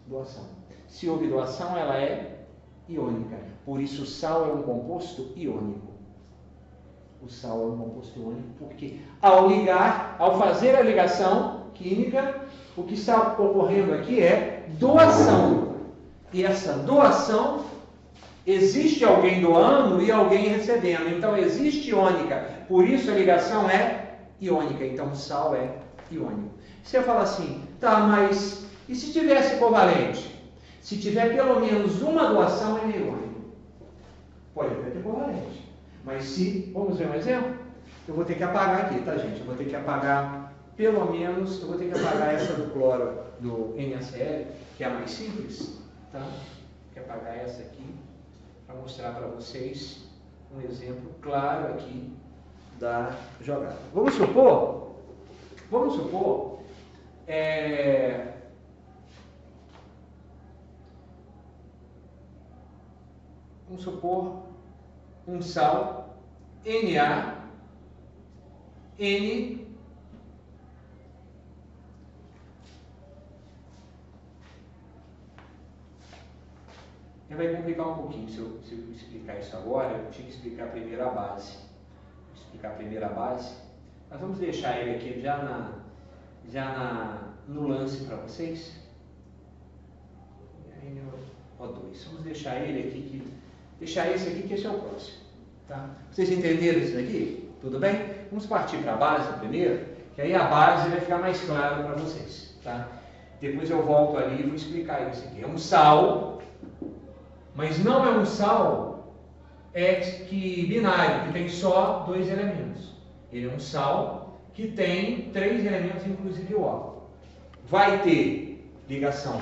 Doação. Se houve doação, ela é iônica. Por isso o sal é um composto iônico. O sal é um composto iônico porque ao fazer a ligação química, o que está ocorrendo aqui é doação. E essa doação, existe alguém doando e alguém recebendo. Então existe iônica. Por isso a ligação é iônica. Então o sal é iônico. Você fala assim, tá, mas e se tivesse covalente? Se tiver pelo menos uma doação, ele é iônico. Pode até ter covalente. Mas se, vamos ver um exemplo? Eu vou ter que apagar aqui, tá, gente? Eu vou ter que apagar, pelo menos, eu vou ter que apagar essa do cloro, do NaCl, que é a mais simples, tá? Vou ter que apagar essa aqui, para mostrar para vocês um exemplo claro aqui da jogada. Vamos supor, vamos supor um sal Na, N, vai complicar um pouquinho se eu explicar isso agora. Eu tinha que explicar primeiro a base. Vou explicar primeiro a base. Mas vamos deixar ele aqui no lance para vocês. NO2. Vamos deixar ele aqui, deixar esse aqui, que esse é o próximo. Tá? Vocês entenderam isso daqui? Tudo bem? Vamos partir para a base primeiro, que aí a base vai ficar mais claro para vocês. Tá? Depois eu volto ali e vou explicar isso aqui. É um sal, mas não é um sal binário, que tem só 2 elementos. Ele é um sal que tem 3 elementos, inclusive o O. Vai ter ligação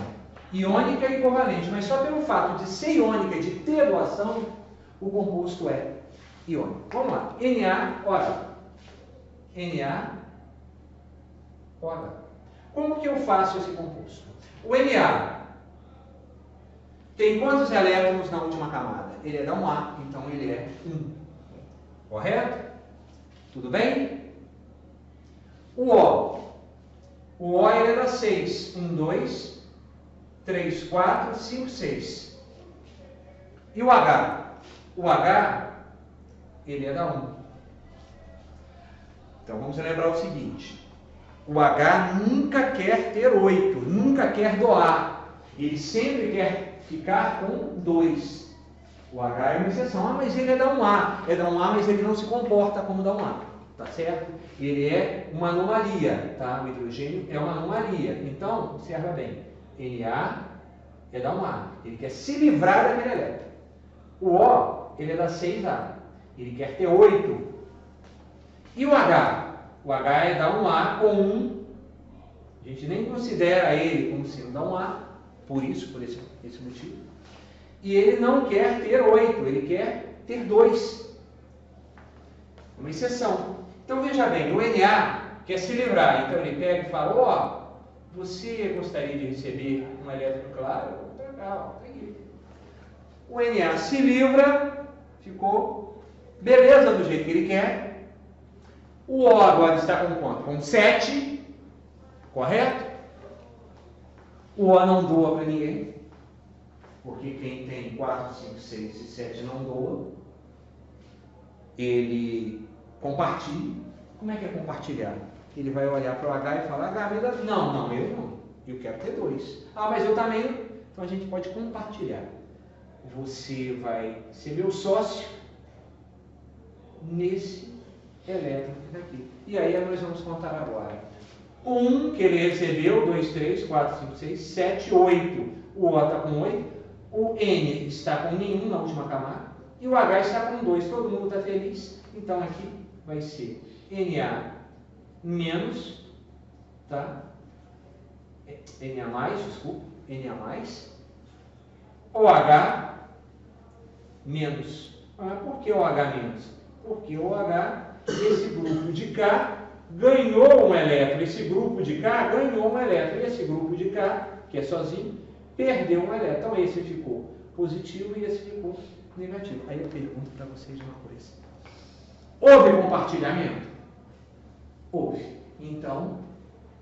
iônica e covalente, mas só pelo fato de ser iônica e de ter doação, o composto é iônico. Vamos lá. NaOH. NaOH. Como que eu faço esse composto? O Na tem quantos elétrons na última camada? Ele é da 1A, então ele é 1. Correto? Tudo bem? O O ele é da 6. 1, 2, 3, 4, 5, 6. E o H? O H, ele é da 1. Então vamos lembrar o seguinte: o H nunca quer ter 8, nunca quer doar. Ele sempre quer ficar com 2. O H é uma exceção. Mas ele é da 1A. É da 1A, mas ele não se comporta como da 1A. Tá certo? Ele é uma anomalia. Tá? O hidrogênio é uma anomalia. Então, observa bem. Na é da 1A. Ele quer se livrar daquele elétron. O O, ele é da 6A. Ele quer ter 8. E o H? O H é da 1A com 1. A gente nem considera ele como sendo da 1A, por esse motivo. E ele não quer ter 8, ele quer ter 2. Uma exceção. Então veja bem, o NA quer se livrar, então ele pega e fala, ó, você gostaria de receber um elétron claro? Legal, tá aqui. O NA se livra, ficou beleza do jeito que ele quer. O O agora está com quanto? Com 7, correto? O O não doa para ninguém, porque quem tem 4, 5, 6 e 7 não doa. Ele compartilha. Como é que é compartilhar? Ele vai olhar para o H e falar, H, me dá... Não, eu não. Eu quero ter 2. Ah, mas eu também não. Então a gente pode compartilhar. Você vai ser meu sócio nesse elétron daqui. E aí nós vamos contar agora. 1 que ele recebeu, 2, 3, 4, 5, 6, 7, 8. O O está com 8. O N está com nenhum na última camada. E o H está com 2. Todo mundo está feliz. Então aqui vai ser Na menos, tá? Na mais, desculpa. Na mais. OH menos. Por que OH menos? Porque OH, esse grupo de K, ganhou um elétron. Esse grupo de K ganhou um elétron. E esse grupo de K, que é sozinho, perdeu um elétron. Então esse ficou positivo e esse ficou negativo. Aí eu pergunto para vocês uma coisa. Houve compartilhamento? Houve. Então,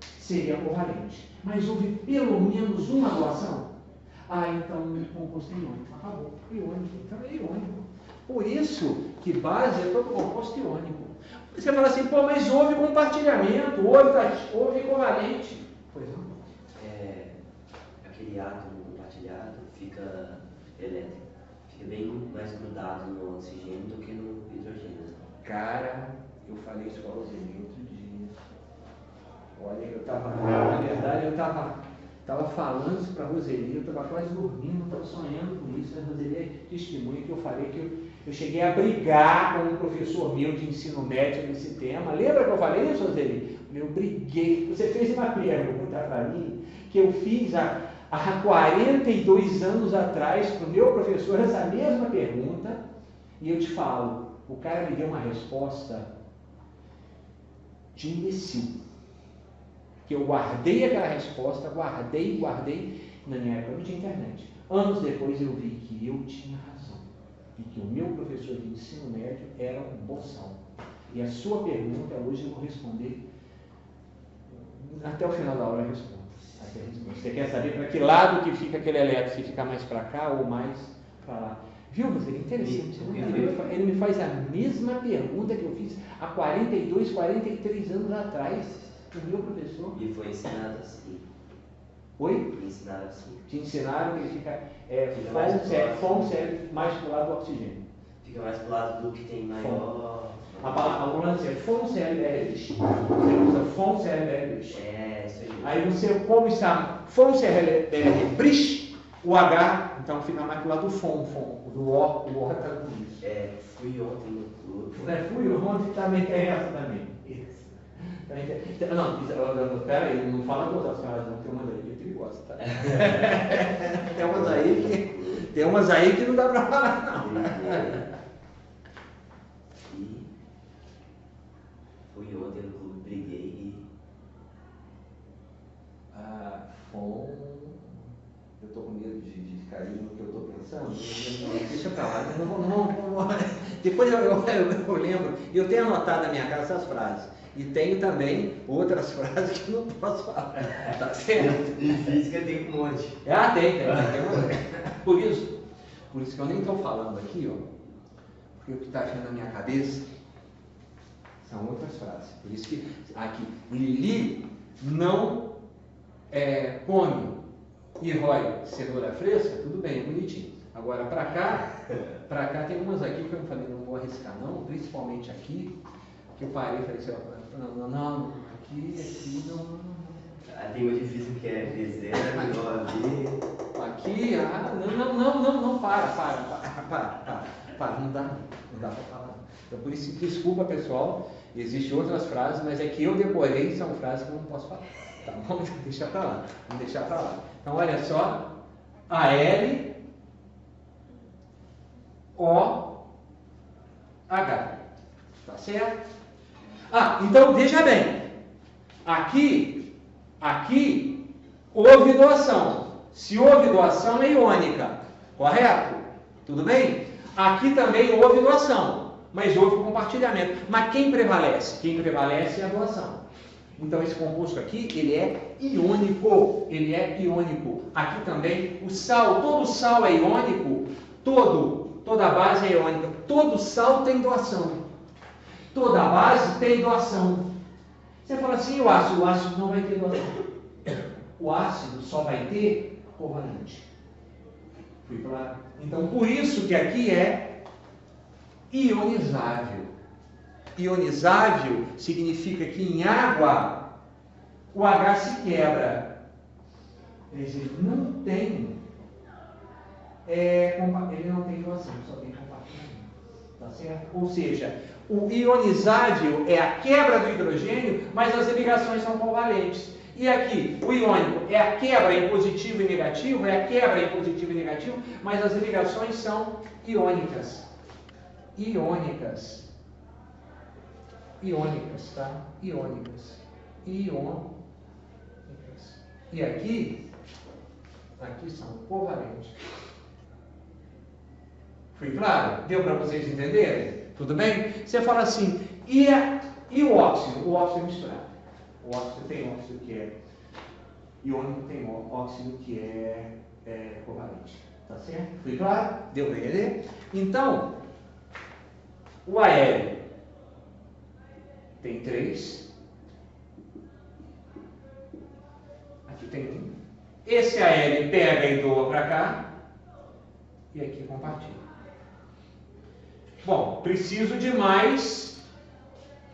seria covalente. Mas houve pelo menos uma doação? Então o composto é iônico. Acabou. Iônico. Então é iônico. Por isso que base é todo composto iônico. Você fala assim, pô, mas houve compartilhamento, houve covalente. Pois não. Aquele átomo compartilhado fica elétrico. Fica bem mais grudado no oxigênio do que no hidrogênio. Cara, eu falei isso para você outro dia. Olha, na verdade, eu estava falando isso para a Roseli, eu estava quase dormindo, estava sonhando com isso. A Roseli é testemunha que eu falei que eu cheguei a brigar com um professor meu de ensino médio nesse tema. Lembra que eu falei isso, Roseli? Eu briguei. Você fez uma pergunta para mim que eu fiz há 42 anos atrás para o meu professor essa mesma pergunta, e eu te falo, o cara me deu uma resposta de imbecil. Que eu guardei aquela resposta, guardei, na minha época não tinha internet. Anos depois eu vi que eu tinha razão. E que o meu professor de ensino médio era um boçal. E a sua pergunta, hoje eu vou responder, até o final da aula eu respondo. Você quer saber para que lado que fica aquele elétron, se fica mais para cá ou mais para lá? Viu, Roseli? Interessante. Ele me faz a mesma pergunta que eu fiz há 42, 43 anos atrás. O meu professor. E foi ensinado assim. Oi? Foi ensinado assim. Te ensinaram que ele fica FON mais para o lado do oxigênio. Fica mais para o lado do que tem maior. A palavra é FON CLBR. Você usa FON CLBR. Isso aí. Aí você, como está FON CLBR BRIX, o H, então fica mais para o lado do FON. Do O está com isso. Fui ontem no clube. Fui ontem também tem essa também. Não, peraí, não fala todas as frases, não. Tem umas aí que é perigosa, tá? tem umas aí que não dá pra falar, não. E fui ontem no clube, briguei e. Eu tô com medo de cair no que eu tô pensando. Deixa pra lá, não. Depois eu lembro, eu tenho anotado na minha casa essas frases. E tenho também outras frases que não posso falar. Tá certo? Em física tem um monte. Tem. Por isso que eu nem estou falando aqui, ó. Porque o que está vindo na minha cabeça são outras frases. Por isso que aqui, Lili não come e rói cenoura fresca, tudo bem, é bonitinho. Agora, para cá tem umas aqui que eu falei, não vou arriscar não, principalmente aqui, que eu parei e falei assim, não, aqui não. A língua difícil que é dizer, melhor ali. Aqui, não, para, não dá para falar. Então, por isso, desculpa pessoal, existem outras frases, mas é que eu decorei, são frases que eu não posso falar. Tá, vamos deixar para lá. Então, olha só, AlOH. Tá certo? Então veja bem. Aqui houve doação. Se houve doação, é iônica. Correto? Tudo bem? Aqui também houve doação, mas houve compartilhamento. Mas quem prevalece? Quem prevalece é a doação. Então esse composto aqui, ele é iônico. Ele é iônico. Aqui também o sal, todo sal é iônico. Toda a base é iônica. Todo sal tem doação. Toda a base tem doação. Você fala assim, o ácido não vai ter doação. O ácido só vai ter covalente. Fui claro? Então, por isso que aqui é ionizável. Ionizável significa que em água o H se quebra. Quer dizer, não tem, ele não tem doação, só tem compartilhamento. Tá certo? Ou seja, o ionizável é a quebra do hidrogênio, mas as ligações são covalentes. E aqui, o iônico é a quebra em positivo e negativo, mas as ligações são iônicas. Iônicas, tá? Iônicas. E aqui são covalentes. Fui claro? Deu para vocês entenderem? Tudo bem? Você fala assim, e o óxido? O óxido é misturado. O óxido tem óxido que é iônico, tem óxido que é covalente. Tá certo? Fui claro? Deu para entender? Então, o Al tem 3. Aqui tem 1. Esse Al pega e doa para cá. E aqui compartilha. Bom, preciso de mais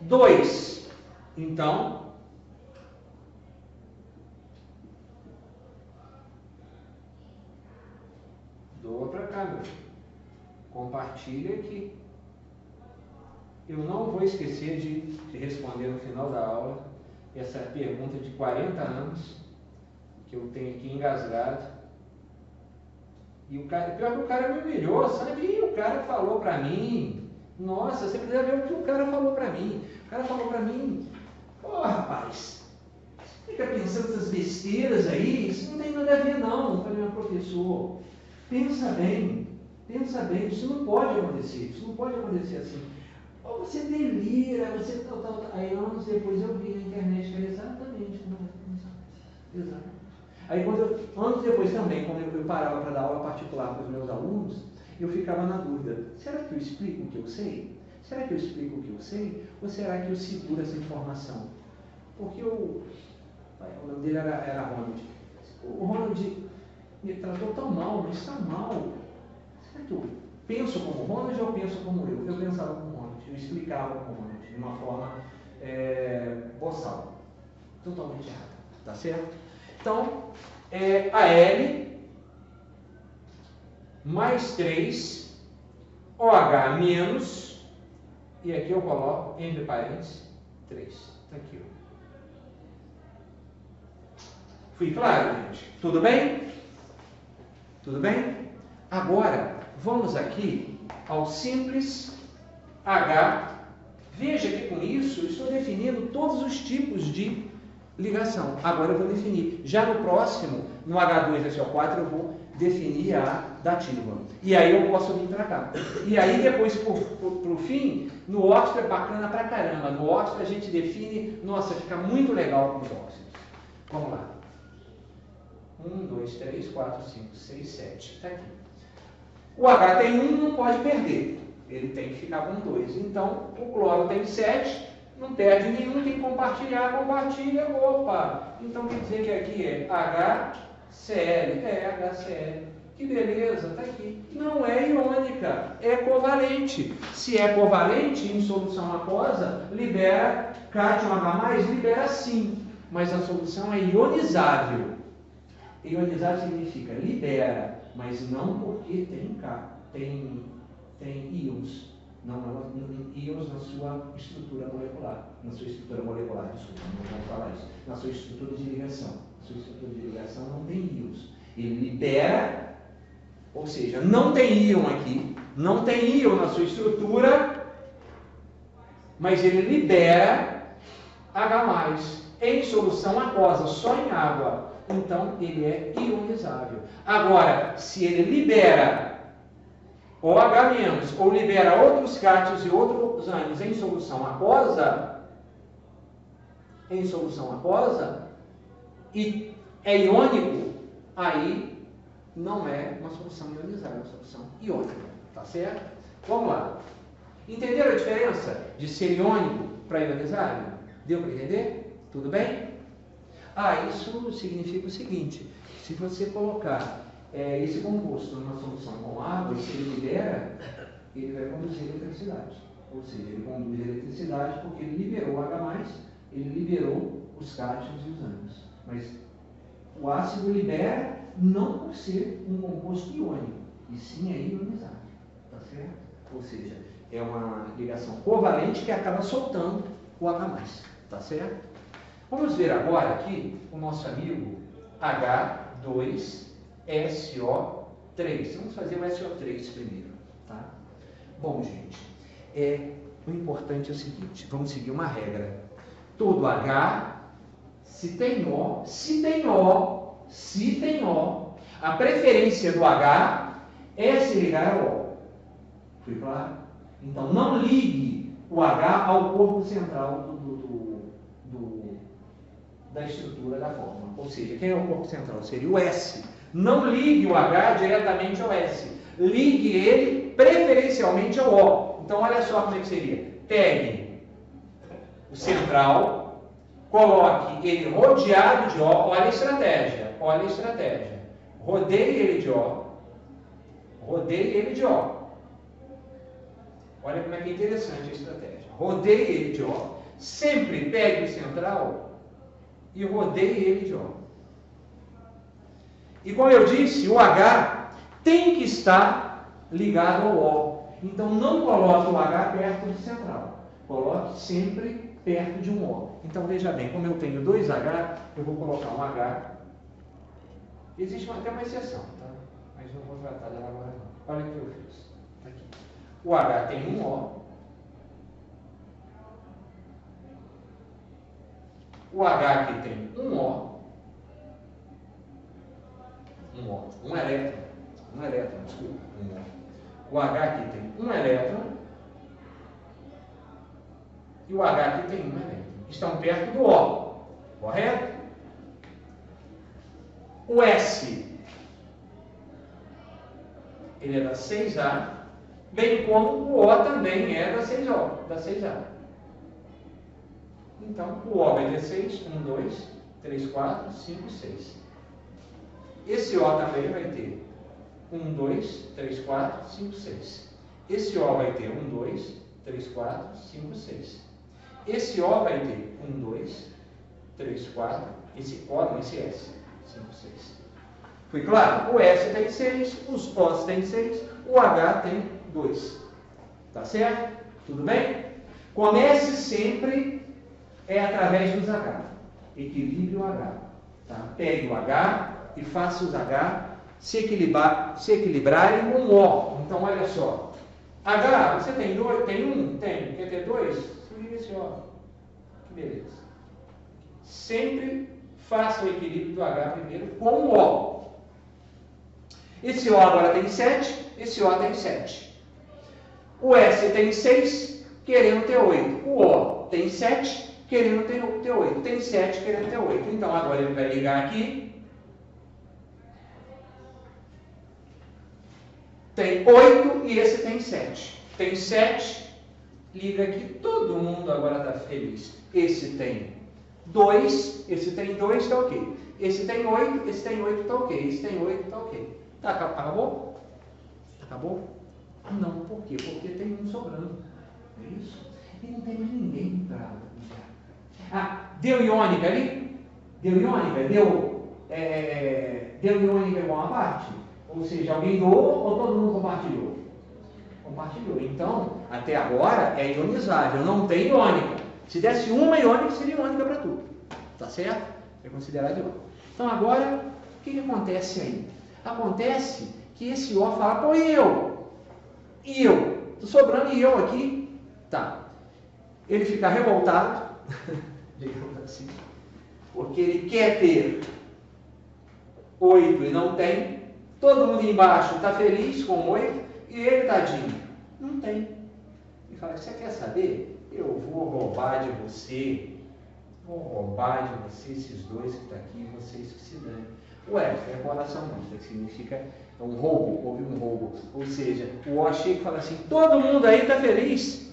2. Então, doa para cá, meu. Compartilha aqui. Eu não vou esquecer de responder no final da aula essa pergunta de 40 anos que eu tenho aqui engasgado. E o cara, pior que o cara me humilhou, sabe? E o cara falou pra mim, nossa, você precisa ver o que o cara falou pra mim. O cara falou pra mim, rapaz, você fica pensando essas besteiras aí, isso não tem nada a ver não. Eu falei, meu professor, pensa bem, isso não pode acontecer assim. Ou você delira, você tal. Aí anos depois eu vi na internet que era exatamente como eu pensava. Exatamente. Aí anos depois também, quando eu parava para dar aula particular para os meus alunos, eu ficava na dúvida, será que eu explico o que eu sei? Ou será que eu seguro essa informação? Porque o nome dele era Ronald. O Ronald me tratou tão mal, mas tão mal. Será que eu penso como o Ronald ou eu penso como eu? Eu pensava como o Ronald, eu explicava como o Ronald, de uma forma boçal. Totalmente errada, tá certo? Então, Al mais 3, OH menos, e aqui eu coloco, entre parênteses, 3. Está aqui. Fui claro, gente? Tudo bem? Tudo bem? Agora, vamos aqui ao simples H. Veja que com isso eu estou definindo todos os tipos de ligação. Agora eu vou definir. Já no próximo, no H2SO4, eu vou definir a dativa. E aí eu posso vir para cá. E aí depois, pro fim, no óxido é bacana pra caramba. No óxido a gente define, nossa, fica muito legal com os óxidos. Vamos lá. 1, 2, 3, 4, 5, 6, 7. Está aqui. O H tem 1, não pode perder. Ele tem que ficar com 2. Então, o cloro tem 7. Não perde nenhum, tem que compartilhar, compartilha, opa! Então quer dizer que aqui é HCl, HCl, que beleza, tá aqui. Não é iônica, é covalente. Se é covalente, em solução aquosa, libera cátion H+, libera sim, mas a solução é ionizável. Ionizar significa libera, mas não porque tem íons. Não, íons na sua estrutura molecular. Desculpa, não vamos falar isso. Na sua estrutura de ligação. Na sua estrutura de ligação não tem íons. Ele libera Ou seja, não tem íon aqui, não tem íon na sua estrutura, mas ele libera H+, em solução aquosa, só em água. Então, ele é ionizável. Agora, se ele libera OH- ou libera outros cátions e outros ânions em solução aquosa, e é iônico, aí não é uma solução ionizável, é uma solução iônica. Tá certo? Vamos lá. Entenderam a diferença de ser iônico para ionizável? Deu para entender? Tudo bem? Isso significa o seguinte: se você colocar esse composto numa solução com água, e se ele libera, ele vai conduzir eletricidade. Ou seja, ele conduz eletricidade porque ele liberou H+, ele liberou os cátions e os ânions. Mas o ácido libera não por ser um composto iônico, e sim é ionizável. Tá certo? Ou seja, é uma ligação covalente que acaba soltando o H+. Tá certo? Vamos ver agora aqui o nosso amigo H2SO3. Vamos fazer o SO3 primeiro. Tá? Bom, gente, o importante é o seguinte: vamos seguir uma regra. Todo H, se tem O, a preferência do H é se ligar ao O. Foi claro? Então, não ligue o H ao corpo central da estrutura da fórmula. Ou seja, quem é o corpo central? Seria o S. Não ligue o H diretamente ao S. Ligue ele preferencialmente ao O. Então, olha só como é que seria. Pegue o central, coloque ele rodeado de O. Olha a estratégia. Rodeie ele de O. Olha como é que é interessante a estratégia. Rodeie ele de O. Sempre pegue o central e rodeie ele de O. E como eu disse, o H tem que estar ligado ao O. Então não coloque o H perto do central. Coloque sempre perto de um O. Então veja bem, como eu tenho dois H, eu vou colocar um H. Existe até uma exceção, tá? Mas não vou tratar dela agora não. Olha o que eu fiz. Aqui. O H tem um O. O H aqui tem um O. Um elétron, desculpa. O H aqui tem um elétron. E o H aqui tem um elétron. Estão perto do O. Correto? O S, ele é da 6A, bem como o O também é da 6A. Então, o O vai ter 6, 1, 2, 3, 4, 5, 6. Esse O também vai ter 1, 2, 3, 4, 5, 6. Esse O vai ter 1, 2, 3, 4, 5, 6. Esse O vai ter 1, 2, 3, 4, esse O não, esse S, 5, 6. Foi claro? O S tem 6, os Os tem 6, o H tem 2. Tá certo? Tudo bem? Comece sempre através dos H. Equilibre o H. Tá? Pegue o H e faça os H se equilibrarem com o O. Então, olha só. H, você tem 2? Tem 1? Tem. Quer ter 2? Você liga esse O. Que beleza. Sempre faça o equilíbrio do H primeiro com o O. Esse O agora tem 7, esse O tem 7. O S tem 6, querendo ter 8. O O tem 7, querendo ter 8. Tem 7, querendo ter 8. Então, agora ele vai ligar aqui. Tem 8 e esse tem 7. Tem 7, liga aqui. Todo mundo agora está feliz. Esse tem 2, esse tem 2, está ok. Esse tem 8, esse tem 8, está ok. Esse tem 8, está ok. Tá, acabou? Acabou? Não, por quê? Porque tem um sobrando. É isso? E não tem mais ninguém para usar. Deu iônica ali? Deu iônica? Deu iônica igual uma parte? Ou seja, alguém doou ou todo mundo compartilhou? Compartilhou. Então, até agora é ionizável, não tem iônica. Se desse uma iônica, seria iônica para tudo. Tá certo? É considerado iônica. Então, agora, o que acontece aí? Acontece que esse O fala, pô, e eu? E eu? Tô sobrando e eu aqui? Tá. Ele fica revoltado, digamos assim, porque ele quer ter 8 e não tem. Todo mundo embaixo está feliz com 8 e ele, tadinho, não tem. Ele fala, você quer saber? Eu vou roubar de você. Vou roubar de você esses dois que estão aqui e vocês que se dão. O F é coração múltipla, que significa um roubo, houve um roubo. Ou seja, o O chega e fala assim, todo mundo aí está feliz.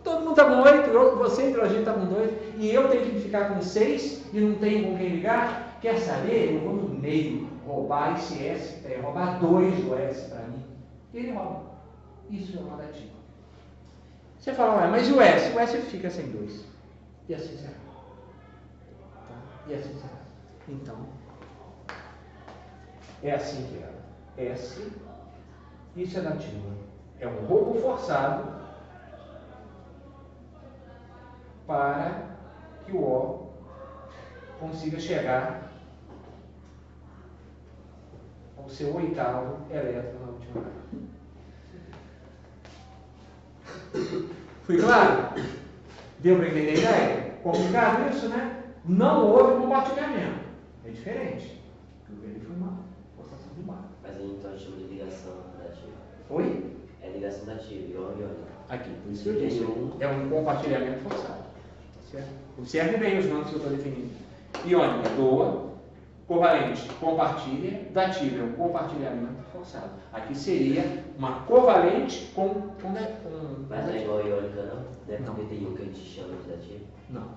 Todo mundo está com 8, você e a gente está com 2, e eu tenho que ficar com 6 e não tenho com quem ligar. Quer saber? Eu vou no meio roubar esse S, roubar 2 do S para mim. E ele rouba. Isso é uma dativa. Você fala, ué, mas e o S? O S fica sem 2. E assim será. Tá? E assim será. Então, é assim que é. S, isso é dativa. É um roubo forçado para que o O consiga chegar ao seu 8º elétron na última carga. Fui claro? Deu para entender a ideia? Complicado isso, né? Não houve compartilhamento. É diferente. O que ele foi uma forçação de barra. Mas aí então chama de ligação dativa. Oi? É ligação dativa, igual e olha. Aqui, por isso que eu disse. É um compartilhamento forçado. Certo? Observe bem os nomes que eu estou definindo. Iônica, doa. Covalente, compartilha. Dativa é um compartilhamento forçado. Aqui seria uma covalente com Mas não é igual a iônica, não? Deve também ter um que a gente chama de dativa. Não.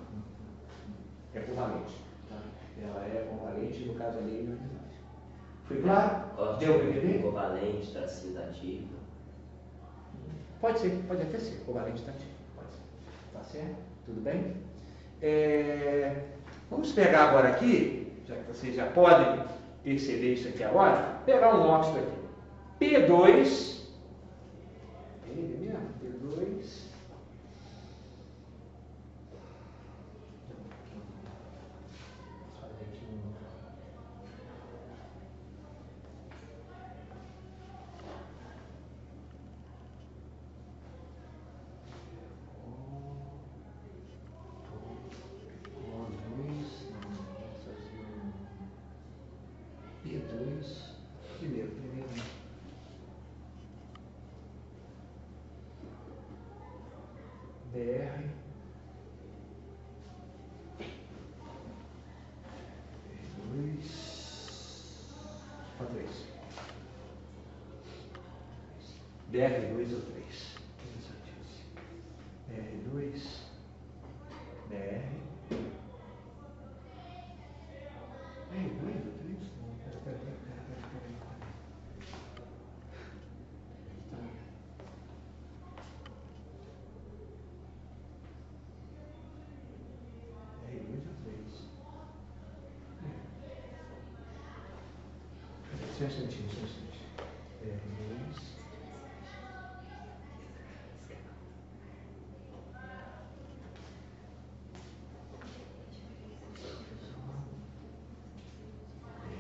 É covalente. Tá? Ela é covalente, no caso ali, ionizante. Foi claro? Deu para entender? Covalente, tracinho dativa. Pode ser, pode até ser. Covalente dativa. Pode ser. Tá certo? Tudo bem? Vamos pegar agora aqui, já que vocês já podem perceber isso aqui agora, pegar um óxido aqui. P2. Ele mesmo? P2. Primeiro. BR. BR2 ou 3. BR2, BR. BR2 ou 3? Peraí. Só um instantinho. R2.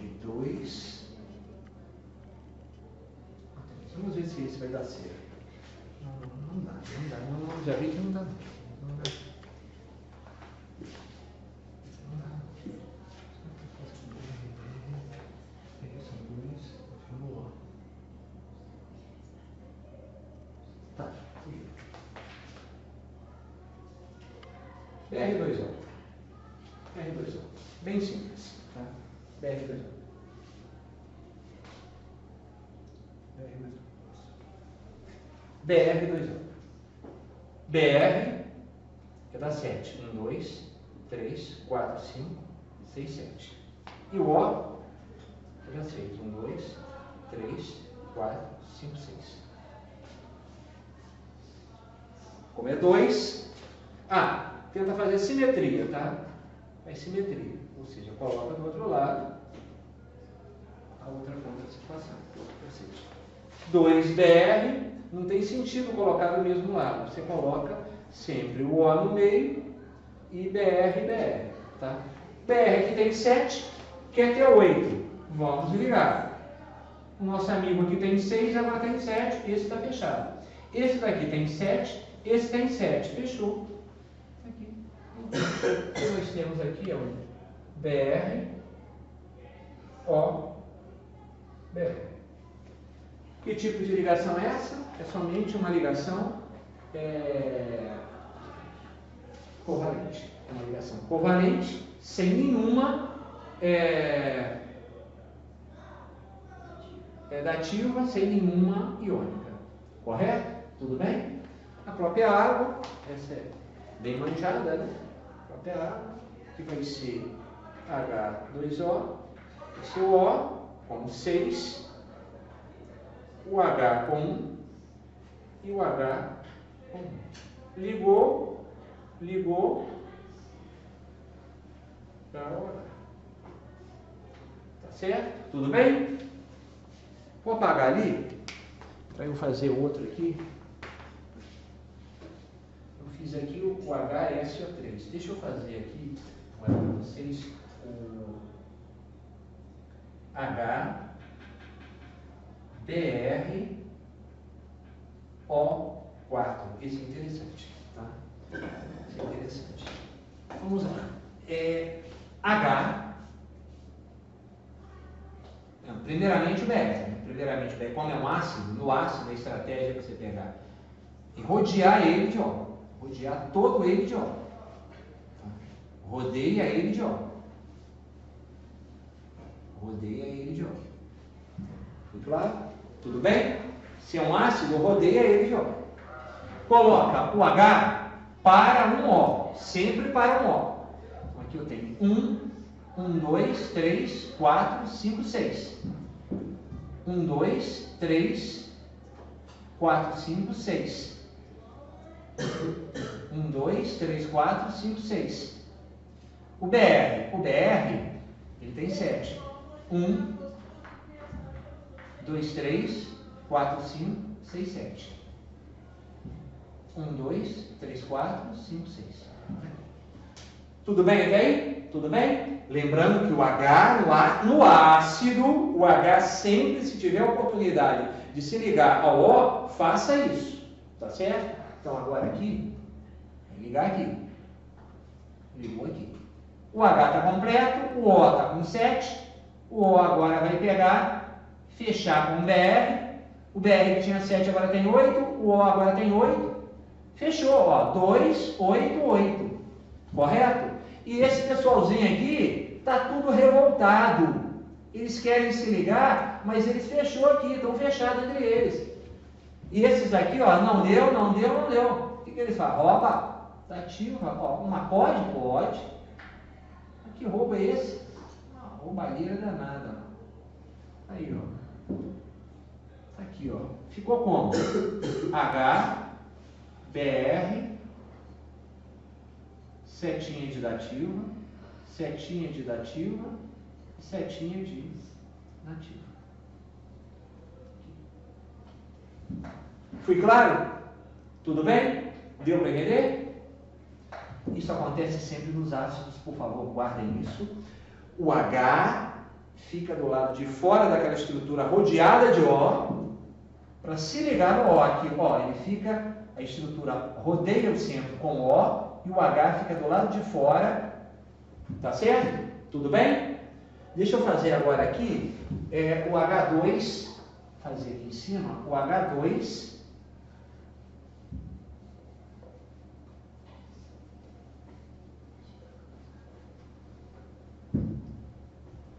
R2. Vamos ver se esse vai dar certo. Não dá. Não, já vi que não dá. Não dá. Tá. BR2O. Bem simples. Tá? BR2O. BR é da 7. 1, 2, 3, 4, 5, 6, 7. E o O é da 6. 1, 2, 3, 4, 5, 6. Como é 2, tenta fazer simetria, tá? É simetria, ou seja, coloca do outro lado a outra ponta da situação. 2BR, não tem sentido colocar do mesmo lado. Você coloca sempre o O no meio e BR, tá? BR que tem 7, quer ter 8. Vamos ligar. O nosso amigo aqui tem 6, agora tem 7, esse está fechado. Esse daqui tem 7, esse tem 7, fechou. Aqui. Então, nós temos aqui ó, BR, O, BR. Que tipo de ligação é essa? É somente uma ligação covalente. É uma ligação covalente, sem nenhuma dativa, sem nenhuma iônica. Correto? Tudo bem? A própria água, essa é bem manjada, né? A própria água, que vai ser H2O, esse O com 6, o H com 1 e o H com 1. Ligou, tá certo? Tudo bem? Vou apagar ali, para eu fazer outro aqui. Eu fiz aqui o HSO3. Deixa eu fazer aqui para vocês o HBrO4. Esse é interessante, tá? Esse é interessante. Vamos lá. Primeiramente o BR. Primeiramente o BR, como é um ácido, no ácido a estratégia é você pegar e rodear ele de O. Rodear todo ele de O. Tá? Rodeia ele de O. Rodeia ele de O. Foi claro? Tudo bem? Se é um ácido, rodeia ele de O. Coloca o H para um O. Sempre para um O. Então aqui eu tenho 1, 2, 3, 4, 5, 6. 1, 2, 3, 4, 5, 6. 1, 2, 3, 4, 5, 6. O BR, ele tem 7. 1, 2, 3, 4, 5, 6, 7. 1, 2, 3, 4, 5, 6. Tudo bem até aí? Tudo bem? Lembrando que o H no ácido, o H sempre, se tiver a oportunidade de se ligar ao O, faça isso. Tá certo? Então agora aqui, vai ligar aqui. Ligou aqui. O H está completo, o O está com 7. O O agora vai pegar, fechar com o BR. O BR que tinha 7 agora tem 8. O O agora tem 8. Fechou, ó. 2, 8, 8. Correto? E esse pessoalzinho aqui está tudo revoltado. Eles querem se ligar, mas eles fechou aqui, estão fechados entre eles. E esses aqui, ó, não deu. O que eles fazem? Rouba, ativa, ó, uma pode? Pode. Que roubo é esse? Uma roubalheira danada. Aí, ó. Aqui, ó. Ficou como? H, BR, setinha de dativa, setinha de dativa e setinha de nativa. Fui claro? Tudo bem? Deu para entender? Isso acontece sempre nos ácidos, por favor, guardem isso. O H fica do lado de fora daquela estrutura rodeada de O, para se ligar no O aqui, ó, ele fica, a estrutura rodeia o centro com O, e o H fica do lado de fora, tá certo? Tudo bem? Deixa eu fazer agora aqui, o H2, fazer aqui em cima, o H2,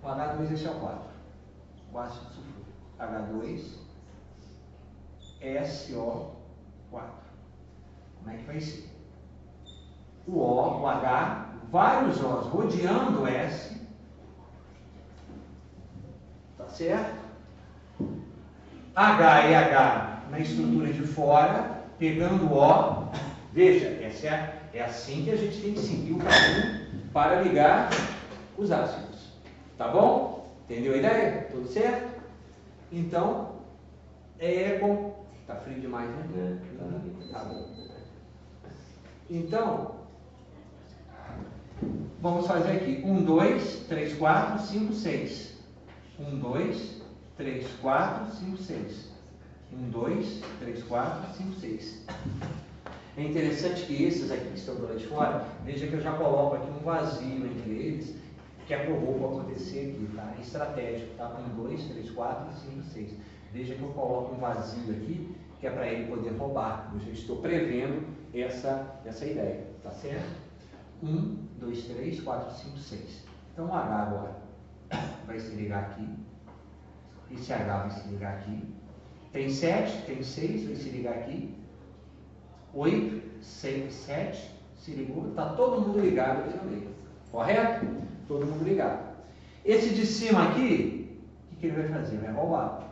o H2 esse é o 4, o ácido sulfúrico, H2, SO4. Como é que vai ser? O O, o H, vários O's rodeando o S, tá certo? H e H na estrutura de fora, pegando o O. Veja, é assim que a gente tem que seguir o caminho para ligar os ácidos. Tá bom? Entendeu a ideia? Tudo certo? Então, tá frio demais, né? Tá bom. Então, vamos fazer aqui. 1, 2, 3, 4, 5, 6. 1, 2, 3, 4, 5, 6. 1, 2, 3, 4, 5, 6. É interessante que esses aqui que estão do lado de fora, veja que eu já coloco aqui um vazio entre eles, que é pro roubo acontecer aqui, tá? É estratégico, tá? 1, 2, 3, 4, 5, 6. Veja que eu coloco um vazio aqui, que é para ele poder roubar. Eu já estou prevendo essa ideia, tá certo? 1, 2, 3, 4, 5, 6. Então o H agora vai se ligar aqui. Esse H vai se ligar aqui. Tem 7, tem 6, vai se ligar aqui. 8, 6, 7, se ligou. Está todo mundo ligado aqui no meio. Correto? Todo mundo ligado. Esse de cima aqui, o que ele vai fazer? Vai roubar.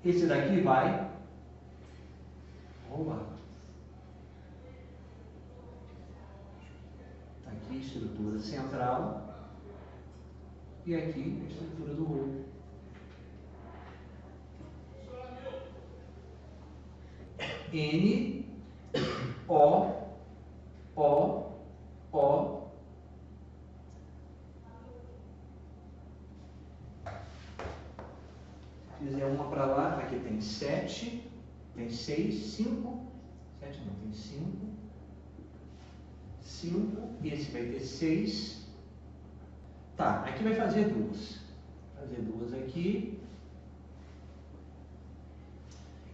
Esse daqui vai roubar. Está aqui a estrutura central. E aqui a estrutura do roubo. N, O, O, O. Fizer uma para lá, aqui tem 7, tem 6, 5, 7 não, tem 5, 5, esse vai ter 6. Tá, aqui vai fazer duas. Fazer duas aqui.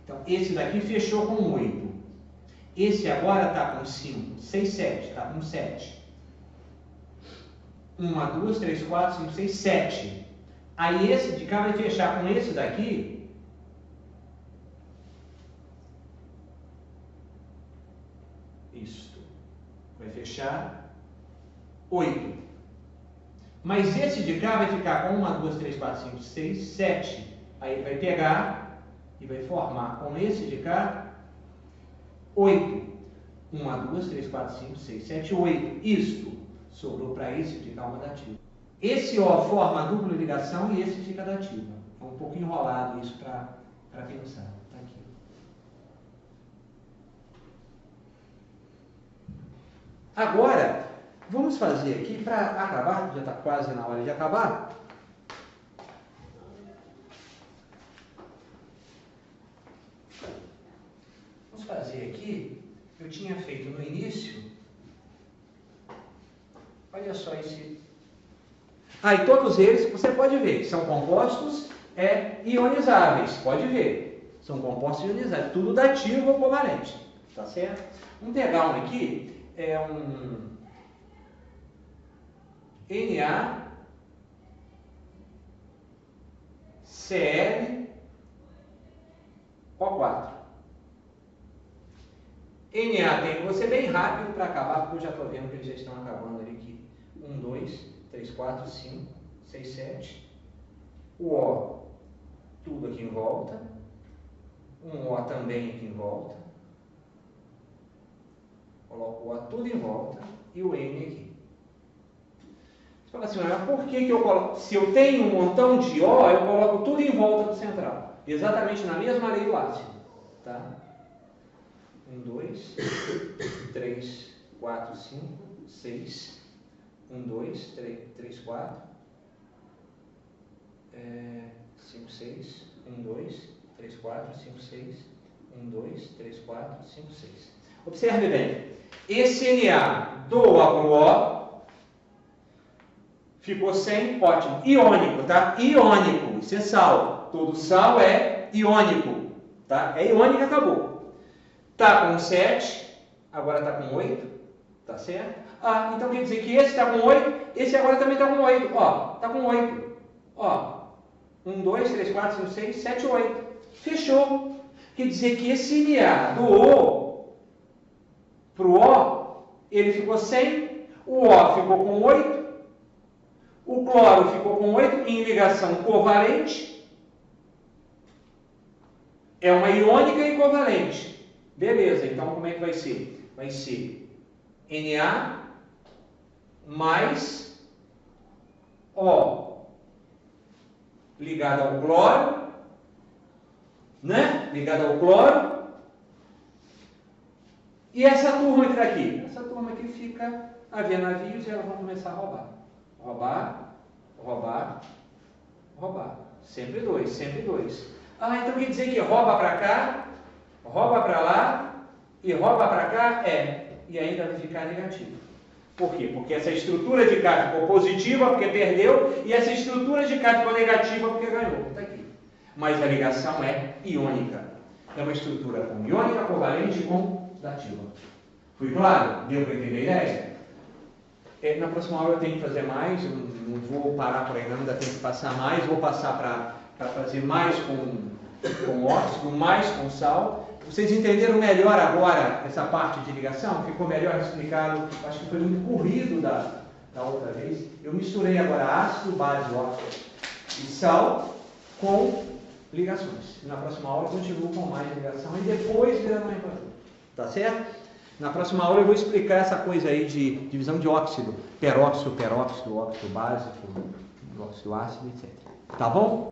Então, esse daqui fechou com 8. Esse agora está com 5. 6, 7. Está com 7. 1, 2, 3, 4, 5, 6, 7. Aí esse de cá vai fechar com esse daqui. Isto. Vai fechar 8. Mas esse de cá vai ficar com 1, 2, 3, 4, 5, 6, 7. Aí ele vai pegar e vai formar com esse de cá 8. 1, 2, 3, 4, 5, 6, 7, 8. Isto sobrou para esse de cá uma dativa. Esse O forma a dupla ligação e esse fica dativa. É um pouco enrolado isso para pensar. Tá aqui. Agora, vamos fazer aqui para acabar, já está quase na hora de acabar. Vamos fazer aqui, eu tinha feito no início, olha só esse. E todos eles, você pode ver, são compostos ionizáveis, pode ver. São compostos ionizáveis, tudo dativo ou covalente, tá certo? Vamos pegar um aqui, é um NaClO4. Na tem, vou ser bem rápido para acabar, porque eu já estou vendo que eles já estão acabando ali aqui. 1, 2, 3, 4, 5, 6, 7. O O, tudo aqui em volta. Um O também aqui em volta. Coloco o O tudo em volta e o N aqui. Você fala assim, mas por que eu coloco? Se eu tenho um montão de O, eu coloco tudo em volta do central. Exatamente na mesma lei do ácido. Tá? 1, 2, 3, 4, 5, 6. 1, 2, 3, 4. 5, 6. 1, 2, 3, 4, 5, 6. 1, 2, 3, 4, 5, 6. Observe bem. Esse Na do O para o O ficou sem, ótimo. Iônico, tá? Iônico, isso é sal. Todo sal é iônico, tá? É iônico, acabou. Tá com 7, agora tá com 8, tá certo? Então quer dizer que esse está com 8, esse agora também está com 8. Ó, está com 8. Ó, 1, 2, 3, 4, 5, 6, 7, 8. Fechou. Quer dizer que esse Na do O para o O, ele ficou sem, o O ficou com 8, o cloro ficou com 8 em ligação covalente. É uma iônica e covalente. Beleza, então como é que vai ser? Vai ser Na mais O ligado ao cloro, né? Ligado ao cloro. E essa turma aqui daqui? Essa turma aqui fica a ver navios e elas vão começar a roubar. Roubar, roubar, roubar. Sempre 2, sempre 2. Ah, então quer dizer que rouba para cá, rouba para lá e rouba para cá? E ainda vai ficar negativo. Por quê? Porque essa estrutura de K ficou positiva porque perdeu e essa estrutura de K ficou negativa porque ganhou. Está aqui. Mas a ligação é iônica. É uma estrutura com iônica, covalente e condativa. Fui claro? Deu para entender a ideia? Na próxima aula eu tenho que fazer mais, eu não vou parar por aí não, ainda tenho que passar mais, vou passar para fazer mais com óxido, mais com sal. Vocês entenderam melhor agora essa parte de ligação? Ficou melhor explicado? Acho que foi muito corrido da outra vez. Eu misturei agora ácido, base, óxido e sal com ligações. Na próxima aula eu continuo com mais ligação e depois virando uma equação. Tá certo? Na próxima aula eu vou explicar essa coisa aí de divisão de óxido, peróxido, óxido básico, óxido ácido, etc. Tá bom?